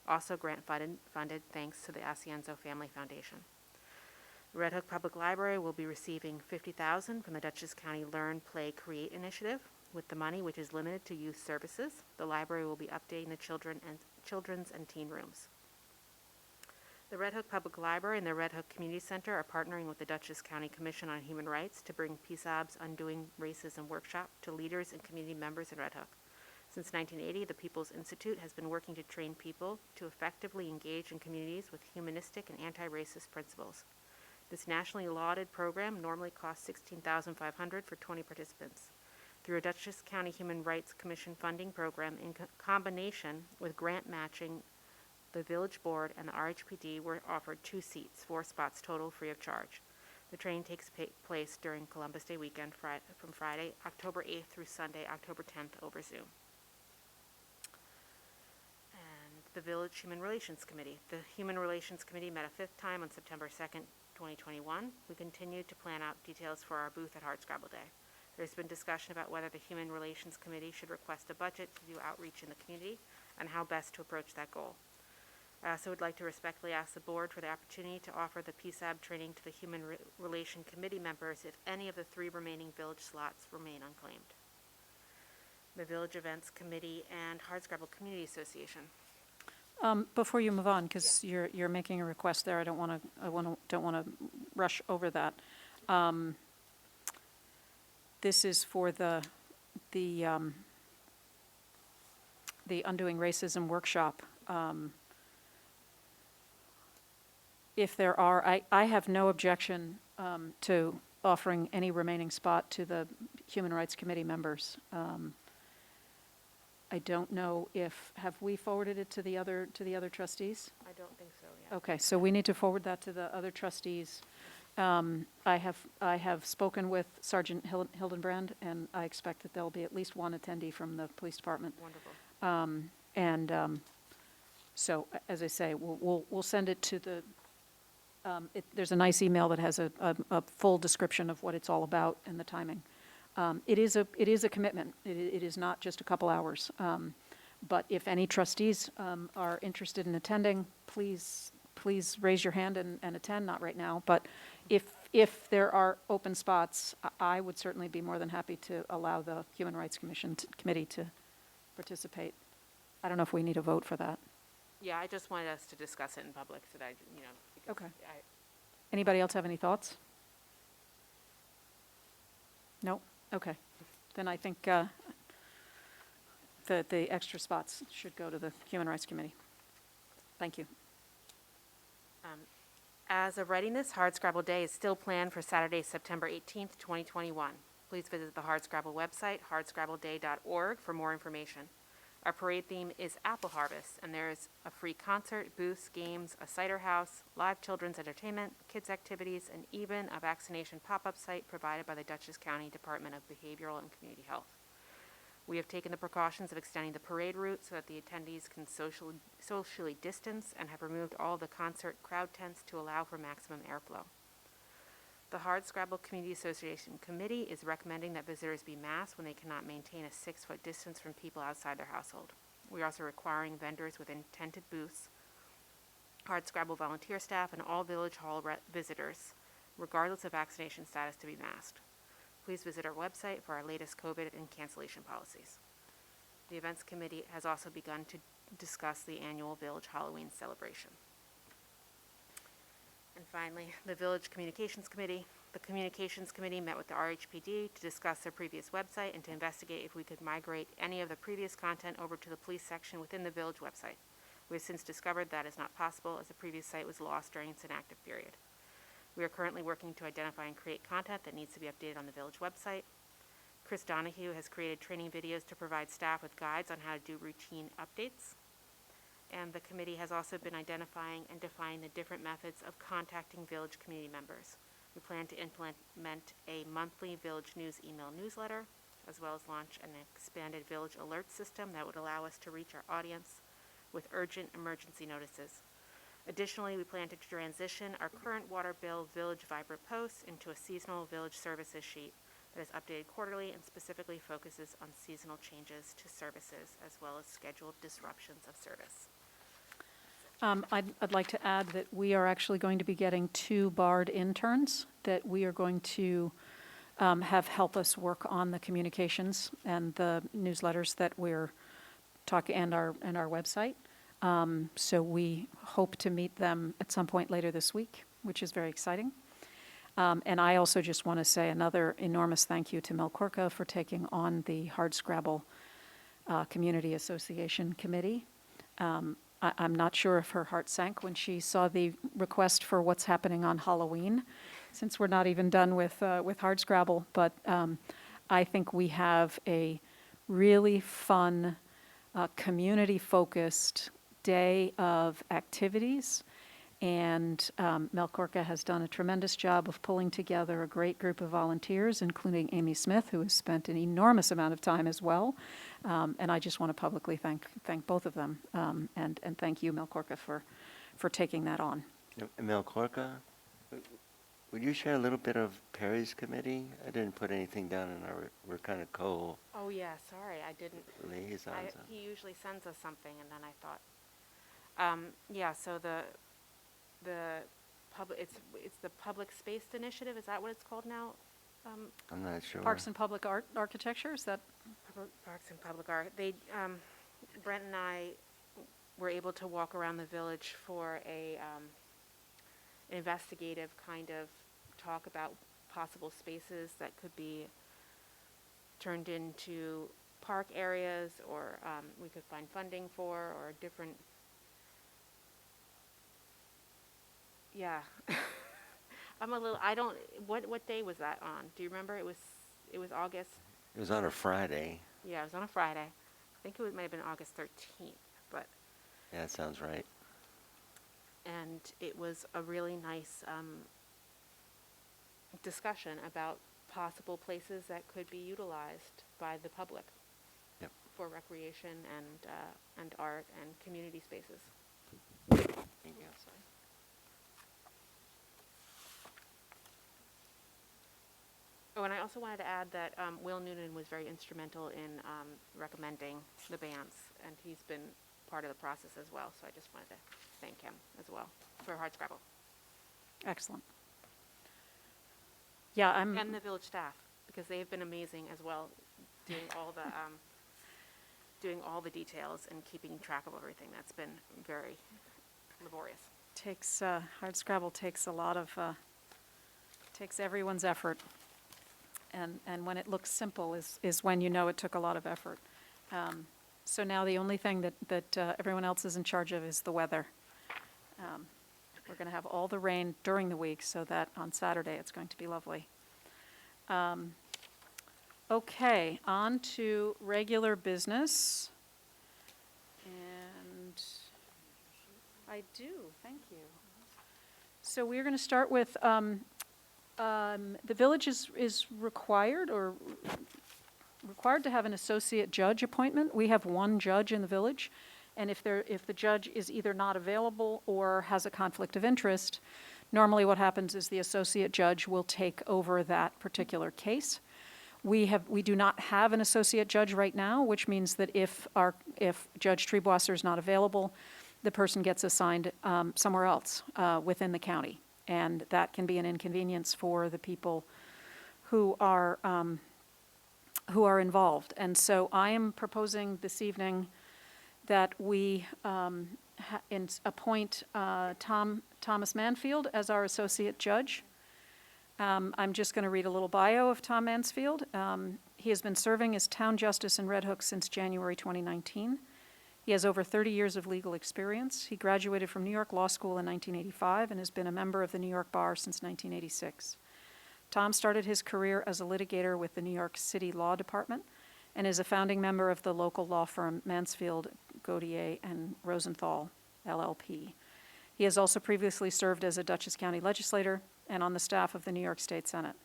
Also grant funded thanks to the Asienzo Family Foundation. The Red Hook Public Library will be receiving $50,000 from the Dutchess County Learn, Play, Create initiative. With the money, which is limited to youth services, the library will be updating the children's and teen rooms. The Red Hook Public Library and the Red Hook Community Center are partnering with the Dutchess County Commission on Human Rights to bring PSAB's Undoing Racism workshop to leaders and community members in Red Hook. Since 1980, the People's Institute has been working to train people to effectively engage in communities with humanistic and anti-racist principles. This nationally lauded program normally costs $16,500 for 20 participants. through a Dutchess County Human Rights Commission funding program in combination with grant matching. The village board and the RHPD were offered 2 seats, 4 spots total, free of charge. The training takes place during Columbus Day weekend from Friday, October 8th through Sunday, October 10th over Zoom. And the Village Human Relations Committee. The Human Relations Committee met a 5th time on September 2nd, 2021. We continue to plan out details for our booth at Hardscrabble Day. There's been discussion about whether the Human Relations Committee should request a budget to do outreach in the community and how best to approach that goal. I also would like to respectfully ask the board for the opportunity to offer the PSAB training to the Human Relation Committee members if any of the 3 remaining village slots remain unclaimed. The Village Events Committee and Hardscrabble Community Association. Before you move on, because you're making a request there, I don't want to rush over that. This is for the Undoing Racism workshop. If there are, I have no objection to offering any remaining spot to the Human Rights Committee members. I don't know if, have we forwarded it to the other trustees? I don't think so, yeah. Okay, so we need to forward that to the other trustees. I have spoken with Sergeant Hildenbrand, and I expect that there'll be at least 1 attendee from the police department. Wonderful. So, as I say, we'll send it to the. There's a nice email that has a full description of what it's all about and the timing. It is a commitment. It is not just a couple hours. But if any trustees are interested in attending, please raise your hand and attend. Not right now, but if there are open spots, I would certainly be more than happy to allow the Human Rights Committee to participate. I don't know if we need a vote for that. Yeah, I just wanted us to discuss it in public so that, because Okay. Anybody else have any thoughts? No? Okay. Then I think the extra spots should go to the Human Rights Committee. Thank you. As of readiness, Hardscrabble Day is still planned for Saturday, September 18th, 2021. Please visit the Hardscrabble website, hardscrabbleday.org, for more information. Our parade theme is Apple Harvest, and there is a free concert, booths, games, a cider house, live children's entertainment, kids' activities, and even a vaccination pop-up site provided by the Dutchess County Department of Behavioral and Community Health. We have taken the precautions of extending the parade route so that the attendees can socially distance and have removed all the concert crowd tents to allow for maximum airflow. The Hardscrabble Community Association Committee is recommending that visitors be masked when they cannot maintain a 6-foot distance from people outside their household. We are also requiring vendors within tented booths, Hardscrabble volunteer staff, and all Village Hall visitors, regardless of vaccination status, to be masked. Please visit our website for our latest COVID and cancellation policies. The Events Committee has also begun to discuss the annual Village Halloween celebration. And finally, the Village Communications Committee. The Communications Committee met with the RHPD to discuss their previous website and to investigate if we could migrate any of the previous content over to the police section within the Village website. We have since discovered that is not possible, as the previous site was lost during its inactive period. We are currently working to identify and create content that needs to be updated on the Village website. Chris Donahue has created training videos to provide staff with guides on how to do routine updates. And the committee has also been identifying and defining the different methods of contacting Village community members. We plan to implement a monthly Village News email newsletter, as well as launch an expanded Village alert system that would allow us to reach our audience with urgent emergency notices. Additionally, we plan to transition our current water bill Village Vibrant posts into a seasonal Village services sheet that is updated quarterly and specifically focuses on seasonal changes to services as well as scheduled disruptions of service. I'd like to add that we are actually going to be getting 2 BARD interns that we are going to have help us work on the communications and the newsletters that we're talking and our website. So we hope to meet them at some point later this week, which is very exciting. And I also just want to say another enormous thank you to Mel Korka for taking on the Hardscrabble Community Association Committee. I'm not sure if her heart sank when she saw the request for what's happening on Halloween, since we're not even done with Hardscrabble. But I think we have a really fun, community-focused day of activities. And Mel Corca has done a tremendous job of pulling together a great group of volunteers, including Amy Smith, who has spent an enormous amount of time as well. And I just want to publicly thank both of them, and thank you, Mel Corca, for taking that on. Mel Corca, would you share a little bit of Perry's committee? I didn't put anything down in our, we're kind of Oh, yeah, sorry, I didn't. liaisons. He usually sends us something, and then I thought, yeah, so the it's the Public Space Initiative, is that what it's called now? I'm not sure. Parks and Public Architecture, is that? Parks and Public Art, they, Brent and I were able to walk around the village for an investigative kind of talk about possible spaces that could be turned into park areas, or we could find funding for, or different, yeah. What day was that on? Do you remember? It was August. It was on a Friday. Yeah, it was on a Friday. I think might have been August 13th, but. Yeah, that sounds right. And it was a really nice discussion about possible places that could be utilized by the public. Yep. For recreation and art and community spaces. Thank you. Oh, and I also wanted to add that Will Noonan was very instrumental in recommending the bans, and he's been part of the process as well. So I just wanted to thank him as well for Hardscrabble. Excellent. Yeah, And the village staff, because they've been amazing as well, doing all the details and keeping track of everything. That's been very laborious. Hardscrabble takes a lot of, takes everyone's effort. And when it looks simple is when you know it took a lot of effort. So now the only thing that everyone else is in charge of is the weather. We're going to have all the rain during the week, so that on Saturday it's going to be lovely. Okay, on to regular business. And I do, thank you. So we're going to start with, the village is required to have an associate judge appointment. We have one judge in the village, and if the judge is either not available or has a conflict of interest, normally what happens is the associate judge will take over that particular case. We do not have an associate judge right now, which means that if Judge Treebwasser is not available, the person gets assigned somewhere else within the county. And that can be an inconvenience for the people who are involved. And so I am proposing this evening that we appoint Thomas Mansfield as our associate judge. I'm just going to read a little bio of Tom Mansfield. He has been serving as town justice in Red Hook since January 2019. He has over 30 years of legal experience. He graduated from New York Law School in 1985 and has been a member of the New York Bar since 1986. Tom started his career as a litigator with the New York City Law Department and is a founding member of the local law firm Mansfield, Gautier, and Rosenthal, LLP. He has also previously served as a Dutchess County legislator and on the staff of the New York State Senate.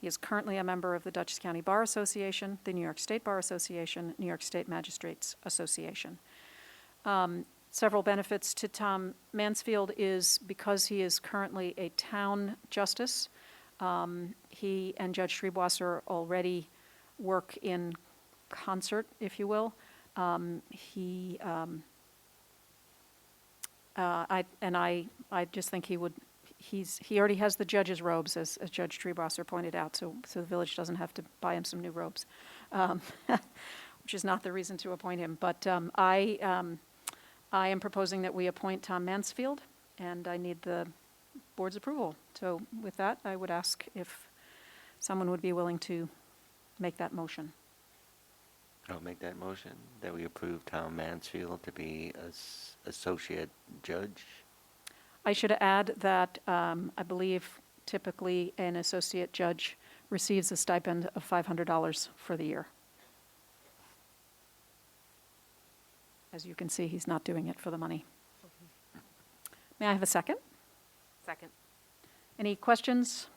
He is currently a member of the Dutchess County Bar Association, the New York State Bar Association, New York State Magistrates Association. Several benefits to Tom Mansfield is because he is currently a town justice. He and Judge Treebwasser already work in concert, if you will. I just think he already has the judge's robes, as Judge Treebwasser pointed out, so the village doesn't have to buy him some new robes, which is not the reason to appoint him. But I am proposing that we appoint Tom Mansfield, and I need the board's approval. So with that, I would ask if someone would be willing to make that motion. I'll make that motion that we approve Tom Mansfield to be associate judge. I should add that I believe typically an associate judge receives a stipend of $500 for the year. As you can see, he's not doing it for the money. May I have a second? Second. Any questions,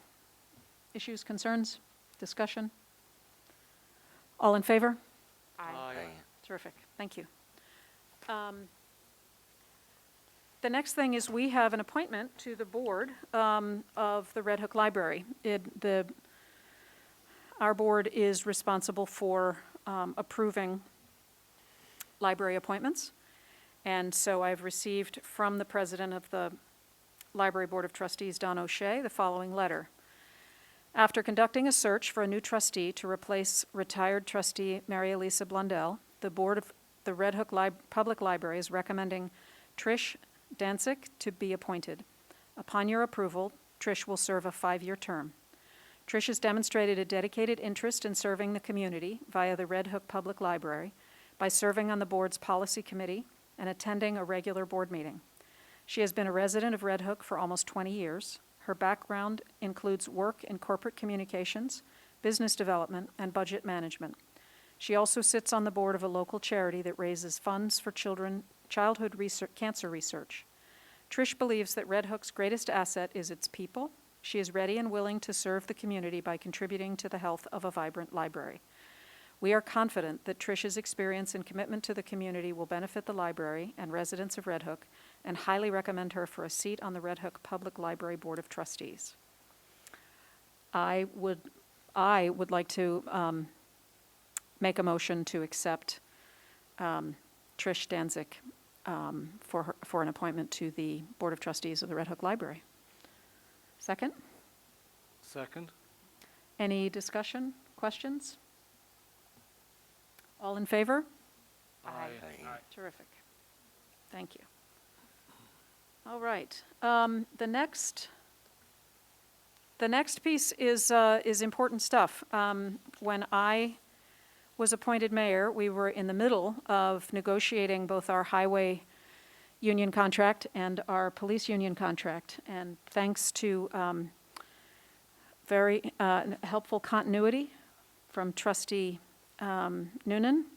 issues, concerns, discussion? All in favor? Aye. Terrific, thank you. The next thing is we have an appointment to the board of the Red Hook Library. Our board is responsible for approving library appointments. And so I've received from the president of the Library Board of Trustees, Don O'Shea, the following letter. After conducting a search for a new trustee to replace retired trustee Mary Elisa Blundell, the board of the Red Hook Public Library is recommending Trish Danzig to be appointed. Upon your approval, Trish will serve a 5-year term. Trish has demonstrated a dedicated interest in serving the community via the Red Hook Public Library by serving on the board's policy committee and attending a regular board meeting. She has been a resident of Red Hook for almost 20 years. Her background includes work in corporate communications, business development, and budget management. She also sits on the board of a local charity that raises funds for childhood cancer research. Trish believes that Red Hook's greatest asset is its people. She is ready and willing to serve the community by contributing to the health of a vibrant library. We are confident that Trish's experience and commitment to the community will benefit the library and residents of Red Hook, and highly recommend her for a seat on the Red Hook Public Library Board of Trustees. I would like to make a motion to accept Trish Danzig for an appointment to the Board of Trustees of the Red Hook Library. Second? Second? Any discussion, questions? All in favor? Aye. Terrific. Thank you. All right. The next piece is important stuff. When I was appointed mayor, we were in the middle of negotiating both our highway union contract and our police union contract. And thanks to very helpful continuity from Trustee Noonan,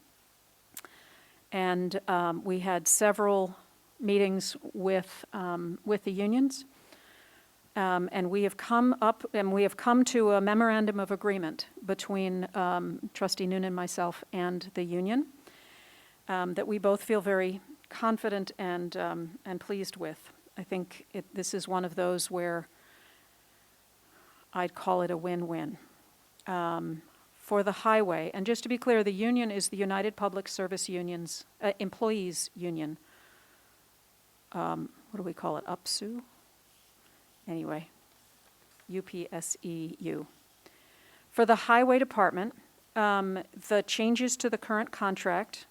and we had several meetings with the unions, and we have come to a memorandum of agreement between Trustee Noonan, myself, and the union that we both feel very confident and pleased with. I think this is one of those where I'd call it a win-win. For the highway, and just to be clear, the union is the United Public Service Unions, Employees Union. What do we call it, UPSU? Anyway, UPSEU. For the highway department, the changes to the current contract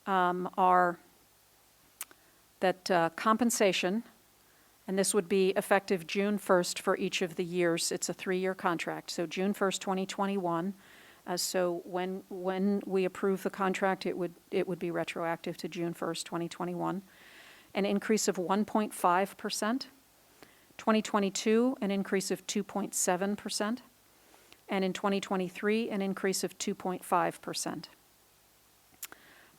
are that compensation, and this would be effective June 1st for each of the years. It's a 3-year contract, so June 1st, 2021. So when we approve the contract, it would be retroactive to June 1st, 2021. An increase of 1.5%. 2022, an increase of 2.7%. And in 2023, an increase of 2.5%.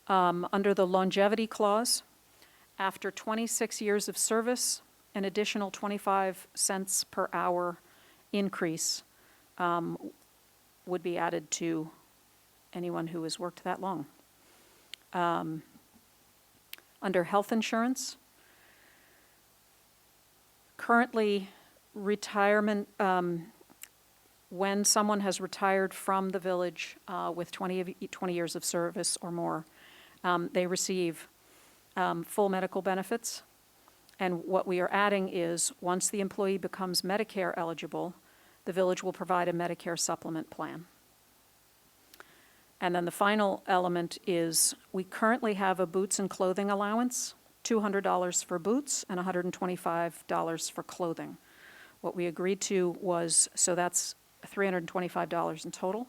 Under the longevity clause, after 26 years of service, an additional 25 cents per hour increase would be added to anyone who has worked that long. Under health insurance, currently retirement, when someone has retired from the village with 20 years of service or more, they receive full medical benefits. And what we are adding is, once the employee becomes Medicare eligible, the village will provide a Medicare supplement plan. And then the final element is, we currently have a boots and clothing allowance, $200 for boots and $125 for clothing. What we agreed to was, so that's $325 in total.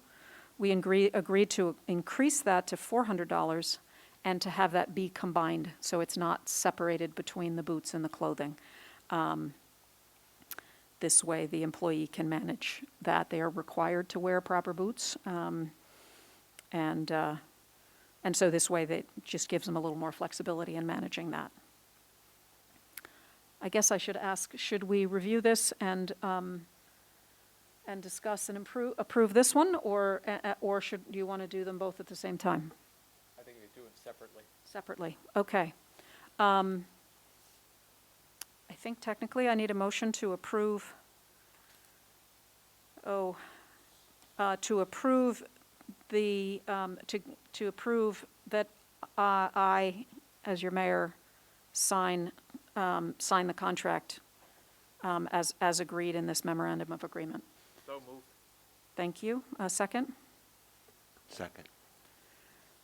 We agreed to increase that to $400 and to have that be combined, so it's not separated between the boots and the clothing. this way the employee can manage that. They are required to wear proper boots. And so this way that just gives them a little more flexibility in managing that. I guess I should ask, should we review this and discuss and approve this one, or do you want to do them both at the same time? I think you do it separately. Separately, okay. I think technically I need a motion to approve, to approve the, to approve that I, as your mayor, sign the contract as agreed in this memorandum of agreement. So moved. Thank you. A second? Second.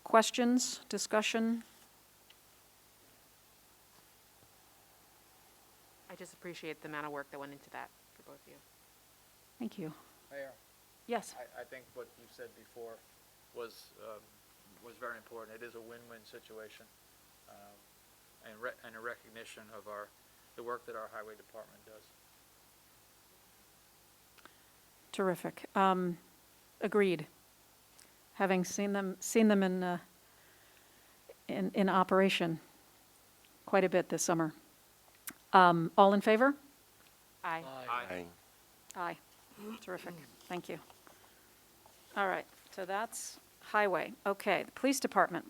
Questions, discussion? I just appreciate the amount of work that went into that for both of you. Thank you. Mayor, Yes. I think what you said before was very important. It is a win-win situation, and a recognition of the work that our highway department does. Terrific. Agreed. Having seen them in operation quite a bit this summer. All in favor? Aye. Aye. Aye. Terrific. Thank you. All right. So that's highway. Okay. The police department.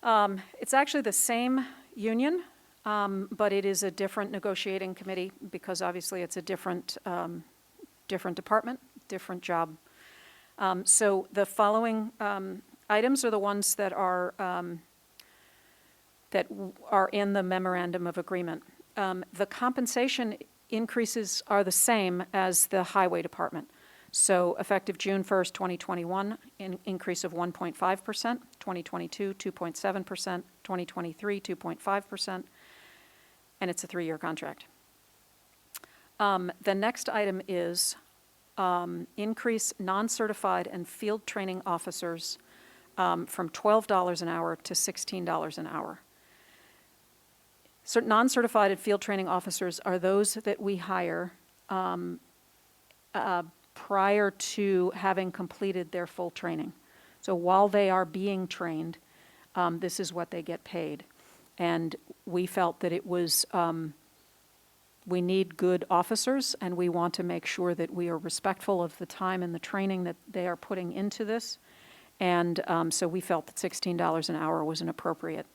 It's actually the same union, but it is a different negotiating committee because obviously it's a different department, different job. So the following items are the ones that are in the memorandum of agreement. The compensation increases are the same as the highway department. So effective June 1st, 2021, increase of 1.5%, 2022, 2.7%, 2023, 2.5%, and it's a 3-year contract. The next item is increase non-certified and field training officers from $12 an hour to $16 an hour. So non-certified and field training officers are those that we hire prior to having completed their full training. So while they are being trained, this is what they get paid. And we felt that it was, we need good officers, and we want to make sure that we are respectful of the time and the training that they are putting into this. And so we felt that $16 an hour was an appropriate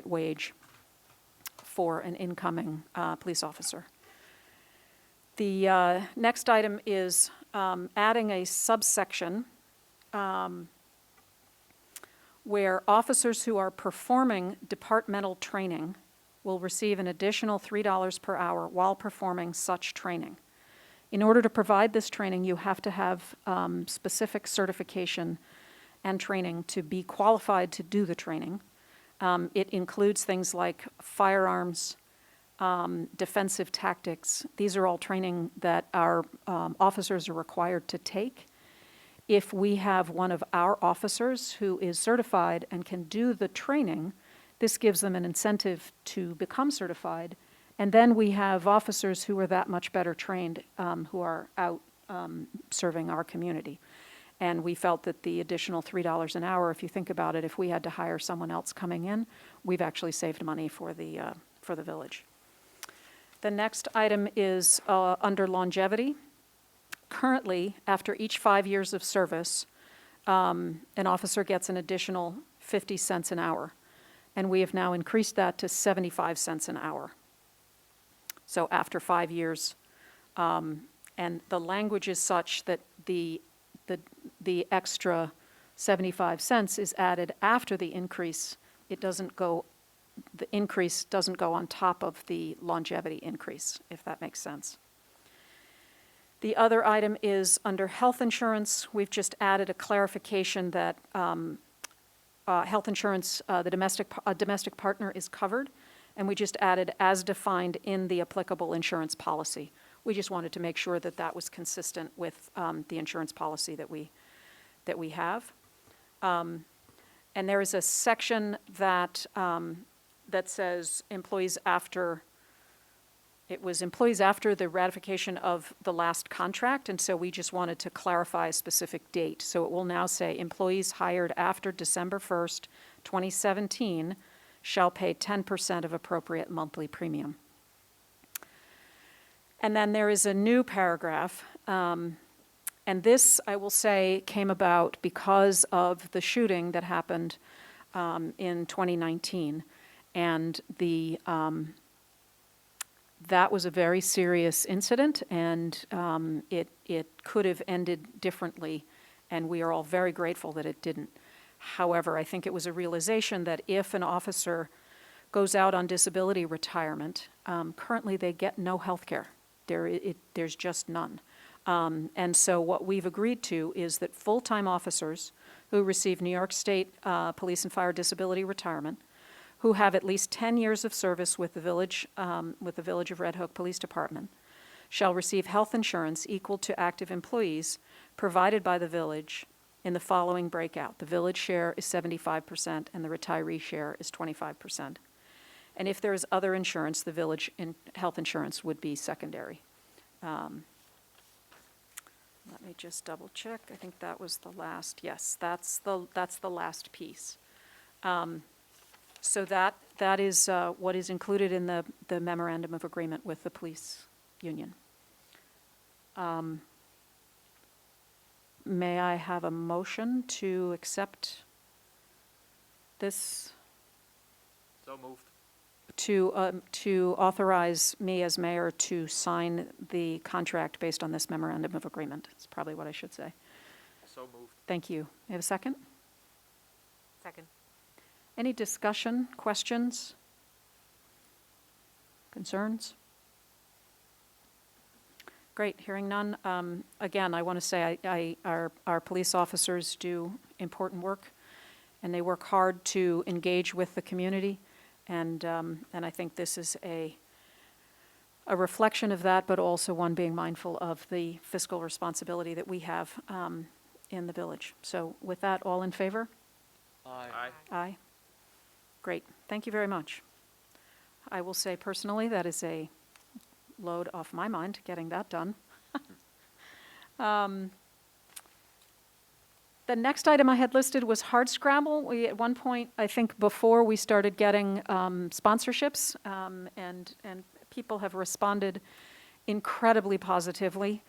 wage for an incoming police officer. The next item is adding a subsection where officers who are performing departmental training will receive an additional $3 per hour while performing such training. In order to provide this training, you have to have specific certification and training to be qualified to do the training. It includes things like firearms, defensive tactics. These are all training that our officers are required to take. If we have one of our officers who is certified and can do the training, this gives them an incentive to become certified. And then we have officers who are that much better trained, who are out serving our community. And we felt that the additional $3 an hour, if you think about it, if we had to hire someone else coming in, we've actually saved money for the village. The next item is under longevity. Currently, after each 5 years of service, an officer gets an additional 50 cents an hour. And we have now increased that to 75 cents an hour. So after 5 years, and the language is such that the extra 75 cents is added after the increase. The increase doesn't go on top of the longevity increase, if that makes sense. The other item is under health insurance. We've just added a clarification that health insurance, a domestic partner is covered, and we just added as defined in the applicable insurance policy. We just wanted to make sure that that was consistent with the insurance policy that we have. And there is a section that says employees after it was employees after the ratification of the last contract, and so we just wanted to clarify a specific date. So it will now say, employees hired after December 1st, 2017 shall pay 10% of appropriate monthly premium. And then there is a new paragraph, and this, I will say, came about because of the shooting that happened in 2019. And that was a very serious incident, and it could have ended differently, and we are all very grateful that it didn't. However, I think it was a realization that if an officer goes out on disability retirement, currently they get no health care. There's just none. And so what we've agreed to is that full-time officers who receive New York State Police and Fire Disability Retirement, who have at least 10 years of service with the Village of Red Hook Police Department, shall receive health insurance equal to active employees provided by the village in the following breakout. The village share is 75% and the retiree share is 25%. And if there is other insurance, the village health insurance would be secondary. Let me just double check. I think that was the last. Yes, that's the last piece. So that is what is included in the memorandum of agreement with the police union. May I have a motion to accept this? So moved. To authorize me as mayor to sign the contract based on this memorandum of agreement. That's probably what I should say. So moved. Thank you. You have a second? Second. Any discussion, questions, concerns? Great, hearing none. Again, I want to say our police officers do important work, and they work hard to engage with the community. And I think this is a reflection of that, but also one being mindful of the fiscal responsibility that we have in the village. So with that, all in favor? Aye. Aye. Great. Thank you very much. I will say personally, that is a load off my mind, getting that done. The next item I had listed was hardscrabble. We, at one point, I think before we started getting sponsorships, and people have responded incredibly positively.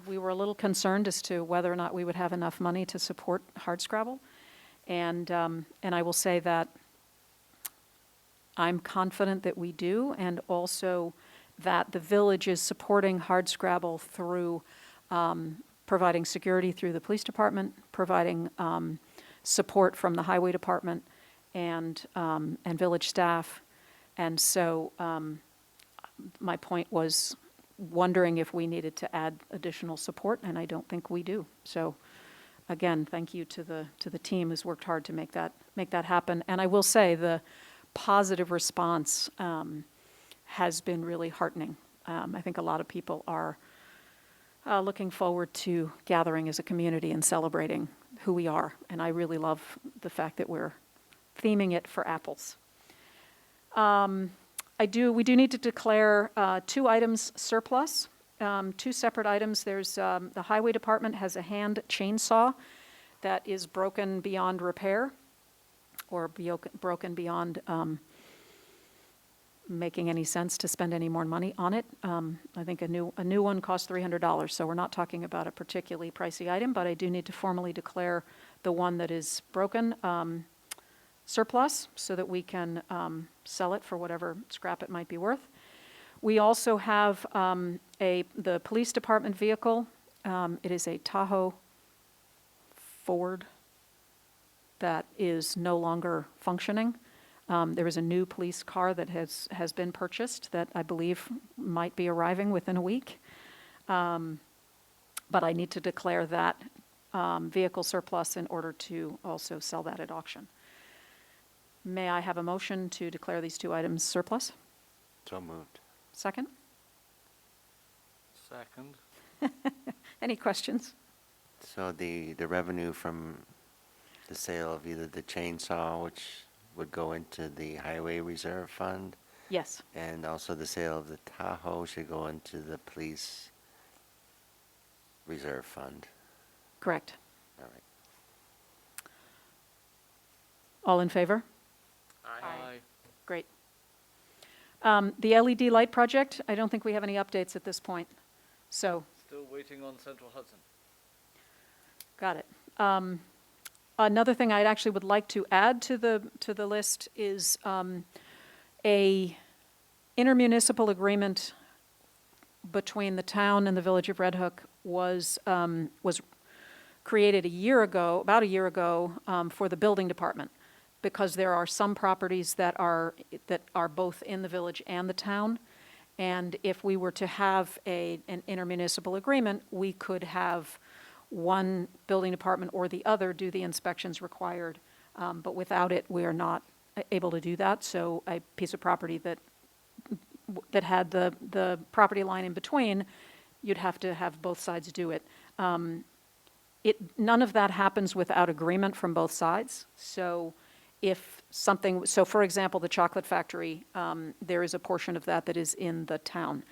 We were a little concerned as to whether or not we would have enough money to support hardscrabble. And I will say that I'm confident that we do, and also that the village is supporting hardscrabble through providing security through the police department, providing support from the highway department and village staff. And so my point was wondering if we needed to add additional support, and I don't think we do. So again, thank you to the team who's worked hard to make that happen. And I will say the positive response has been really heartening. I think a lot of people are looking forward to gathering as a community and celebrating who we are. And I really love the fact that we're theming it for apples. We do need to declare 2 items surplus, 2 separate items. There's the highway department has a hand chainsaw that is broken beyond repair, or broken beyond making any sense to spend any more money on it. I think a new one costs $300, so we're not talking about a particularly pricey item, but I do need to formally declare the one that is broken surplus so that we can sell it for whatever scrap it might be worth. We also have the police department vehicle. It is a Tahoe Ford that is no longer functioning. There is a new police car that has been purchased that I believe might be arriving within a week. But I need to declare that vehicle surplus in order to also sell that at auction. May I have a motion to declare these 2 items surplus? So moved. Second? Second. Any questions? So the revenue from the sale of either the chainsaw, which would go into the highway reserve fund, Yes, And also the sale of the Tahoe should go into the police reserve fund. correct. All right. All in favor? Aye. Great. The LED light project, I don't think we have any updates at this point. So, Still waiting on Central Hudson. got it. Another thing I actually would like to add to the list is a intermunicipal agreement between the town and the Village of Red Hook was created about a year ago, for the building department, because there are some properties that are both in the village and the town. And if we were to have an intermunicipal agreement, we could have one building department or the other do the inspections required. But without it, we are not able to do that. So a piece of property that had the property line in between, you'd have to have both sides do it. None of that happens without agreement from both sides. So for example, the chocolate factory, there is a portion of that is in the town.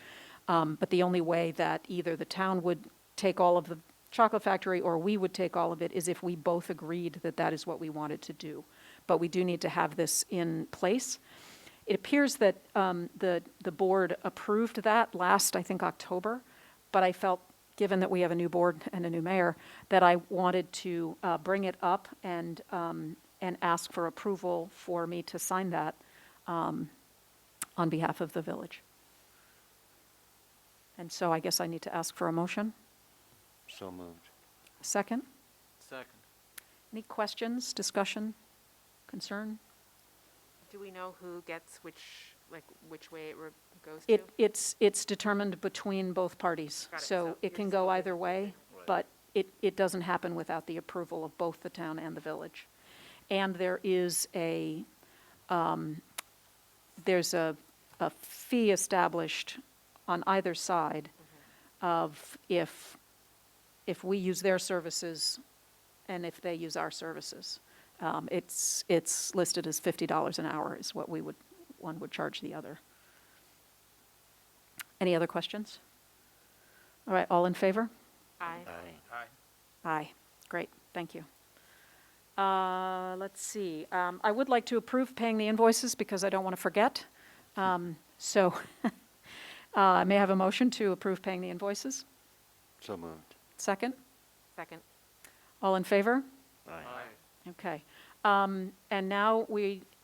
But the only way that either the town would take all of the chocolate factory or we would take all of it is if we both agreed that that is what we wanted to do. But we do need to have this in place. It appears that the board approved that last, I think, October. But I felt, given that we have a new board and a new mayor, that I wanted to bring it up and ask for approval for me to sign that on behalf of the village. And so I guess I need to ask for a motion. So moved. Second? Second. Any questions, discussion, concern? Do we know who gets which way it goes to? It's determined between both parties. Got it. So So it can you're go still- either way, Right. but it doesn't happen without the approval of both the town and the village. And there is there's a fee established on either side of if we use their services and if they use our services. It's listed as $50 an hour is what one would charge the other. Any other questions? All right, all in favor? Aye. Aye. Aye, great, thank you. Let's see, I would like to approve paying the invoices because I don't want to forget. So may I have a motion to approve paying the invoices? So moved. Second? Second. All in favor? Aye. Okay. And now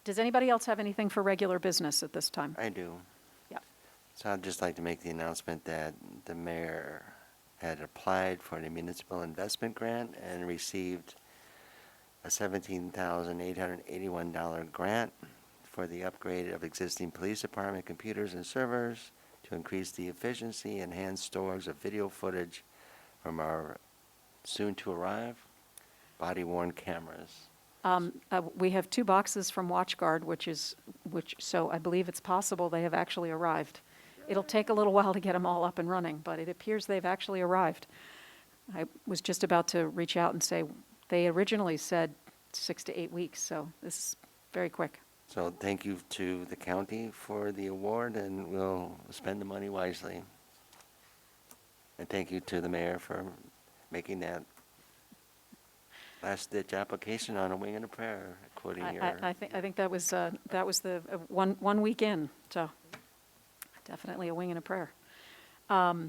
does anybody else have anything for regular business at this time? I do. Yeah. So I'd just like to make the announcement that the mayor had applied for the municipal investment grant and received a $17,881 grant for the upgrade of existing police department computers and servers to increase the efficiency, enhance storage of video footage from our soon-to-arrive body-worn cameras. We have 2 boxes from WatchGuard, so I believe it's possible they have actually arrived. It'll take a little while to get them all up and running, but it appears they've actually arrived. I was just about to reach out and say, they originally said 6 to 8 weeks, so this is very quick. So thank you to the county for the award, and we'll spend the money wisely. And thank you to the mayor for making that last-ditch application on a wing and a prayer, quoting your... I think that was the 1 week in, so definitely a wing and a prayer. So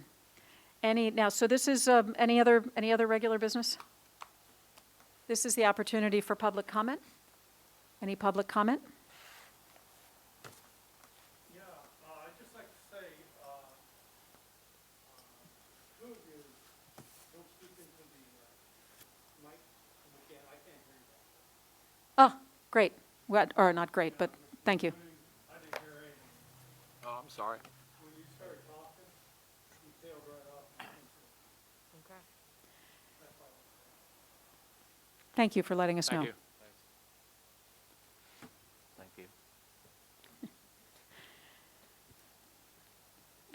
this is any other regular business? This is the opportunity for public comment. Any public comment? Yeah, I'd just like to say, two of you don't speak into the mic, again, I can't hear you. Oh, great. Or not great, but thank you. I didn't hear anything. Oh, I'm sorry. When you started talking, you tailed right off. Okay. That's all. Thank you for letting us know. Thank you. Thank you.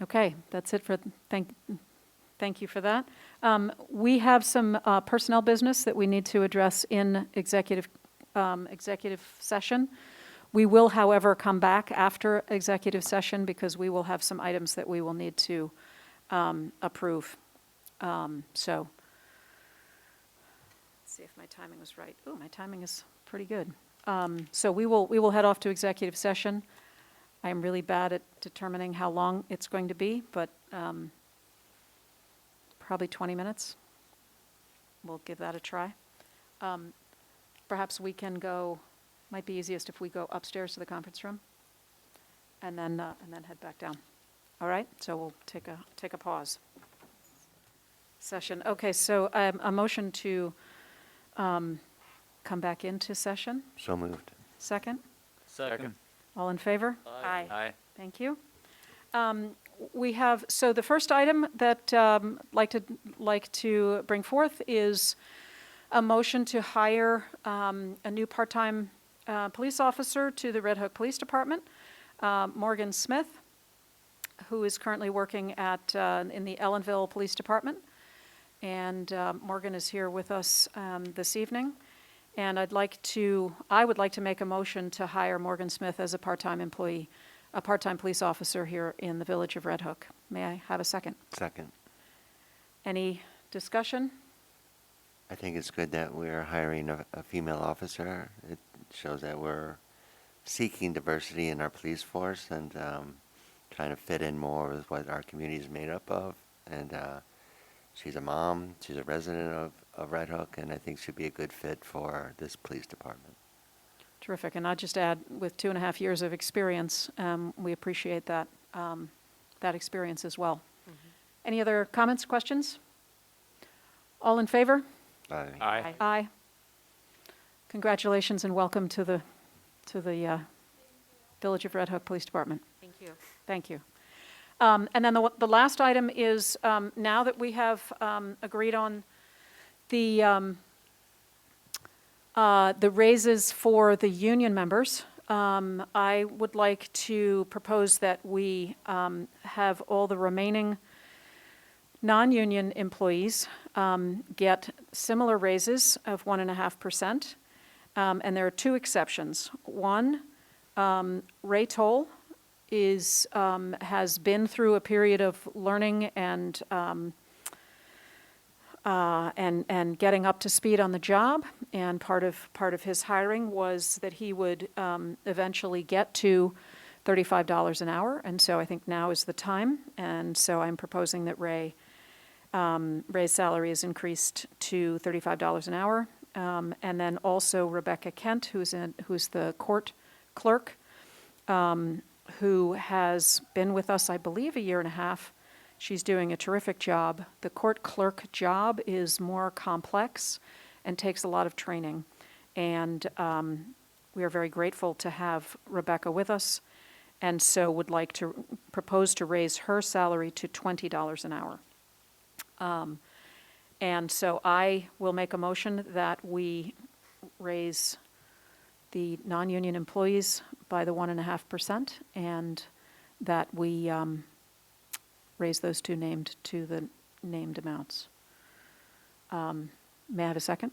Okay, that's it for, thank you for that. We have some personnel business that we need to address in executive session. We will, however, come back after executive session because we will have some items that we will need to approve. So, let's see if my timing was right. Oh, my timing is pretty good. So we will head off to executive session. I am really bad at determining how long it's going to be, but probably 20 minutes. We'll give that a try. Perhaps we can go, might be easiest if we go upstairs to the conference room and then head back down. All right, so we'll take a pause. Session, okay, so a motion to come back into session. So moved. Second, Second. all in favor? Aye. Aye. Thank you. We have, so the first item that like to bring forth is a motion to hire a new part-time police officer to the Red Hook Police Department, Morgan Smith, who is currently working at in the Ellenville Police Department. And Morgan is here with us this evening. And I would like to make a motion to hire Morgan Smith as a part-time employee, a part-time police officer here in the village of Red Hook. May I have a second? Second. Any discussion? I think it's good that we're hiring a female officer. It shows that we're seeking diversity in our police force and trying to fit in more with what our community is made up of. And she's a mom, she's a resident of Red Hook, and I think she'd be a good fit for this police department. Terrific. And I'll just add, with 2.5 years of experience, we appreciate that, that experience as well. Any other comments, questions? All in favor? Aye. Aye. Aye. Congratulations and welcome to the Village of Red Hook Police Department. Thank you. Thank you. And then the last item is, now that we have agreed on the raises for the union members, I would like to propose that we have all the remaining non-union employees get similar raises of 1.5%. And there are two exceptions. One, Ray Toll has been through a period of learning and getting up to speed on the job. And part of his hiring was that he would eventually get to $35 an hour. And so I think now is the time. And so I'm proposing that Ray's salary is increased to $35 an hour. And then also Rebecca Kent, who's the court clerk, who has been with us, I believe, 1.5 years. She's doing a terrific job. The court clerk job is more complex and takes a lot of training. And we are very grateful to have Rebecca with us, and so would like to propose to raise her salary to $20 an hour. And so I will make a motion that we raise the non-union employees by the 1.5%, and that we raise those two named to the named amounts. May I have a second?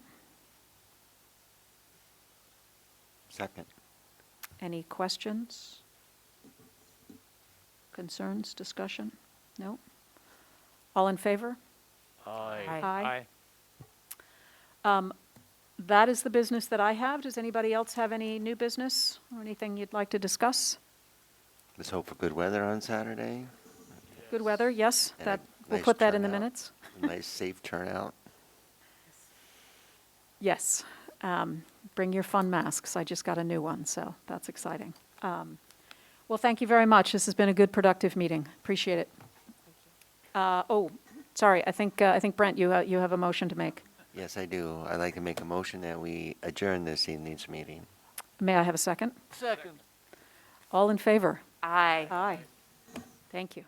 Second. Any questions? Concerns, discussion? No? All in favor? Aye. Aye. That is the business that I have. Does anybody else have any new business or anything you'd like to discuss? Let's hope for good weather on Saturday. Good weather, yes, And that, a we'll nice put that in the turnout. minutes. A nice, safe turnout. Yes. Bring your fun masks. I just got a new one, so that's exciting. Well, thank you very much. This has been a good, productive meeting. Appreciate it. Oh, sorry, I think Brent, you have a motion to make. Yes, I do. I'd like to make a motion that we adjourn this evening's meeting. May I have a second? Second. All in favor? Aye. Aye. Thank you.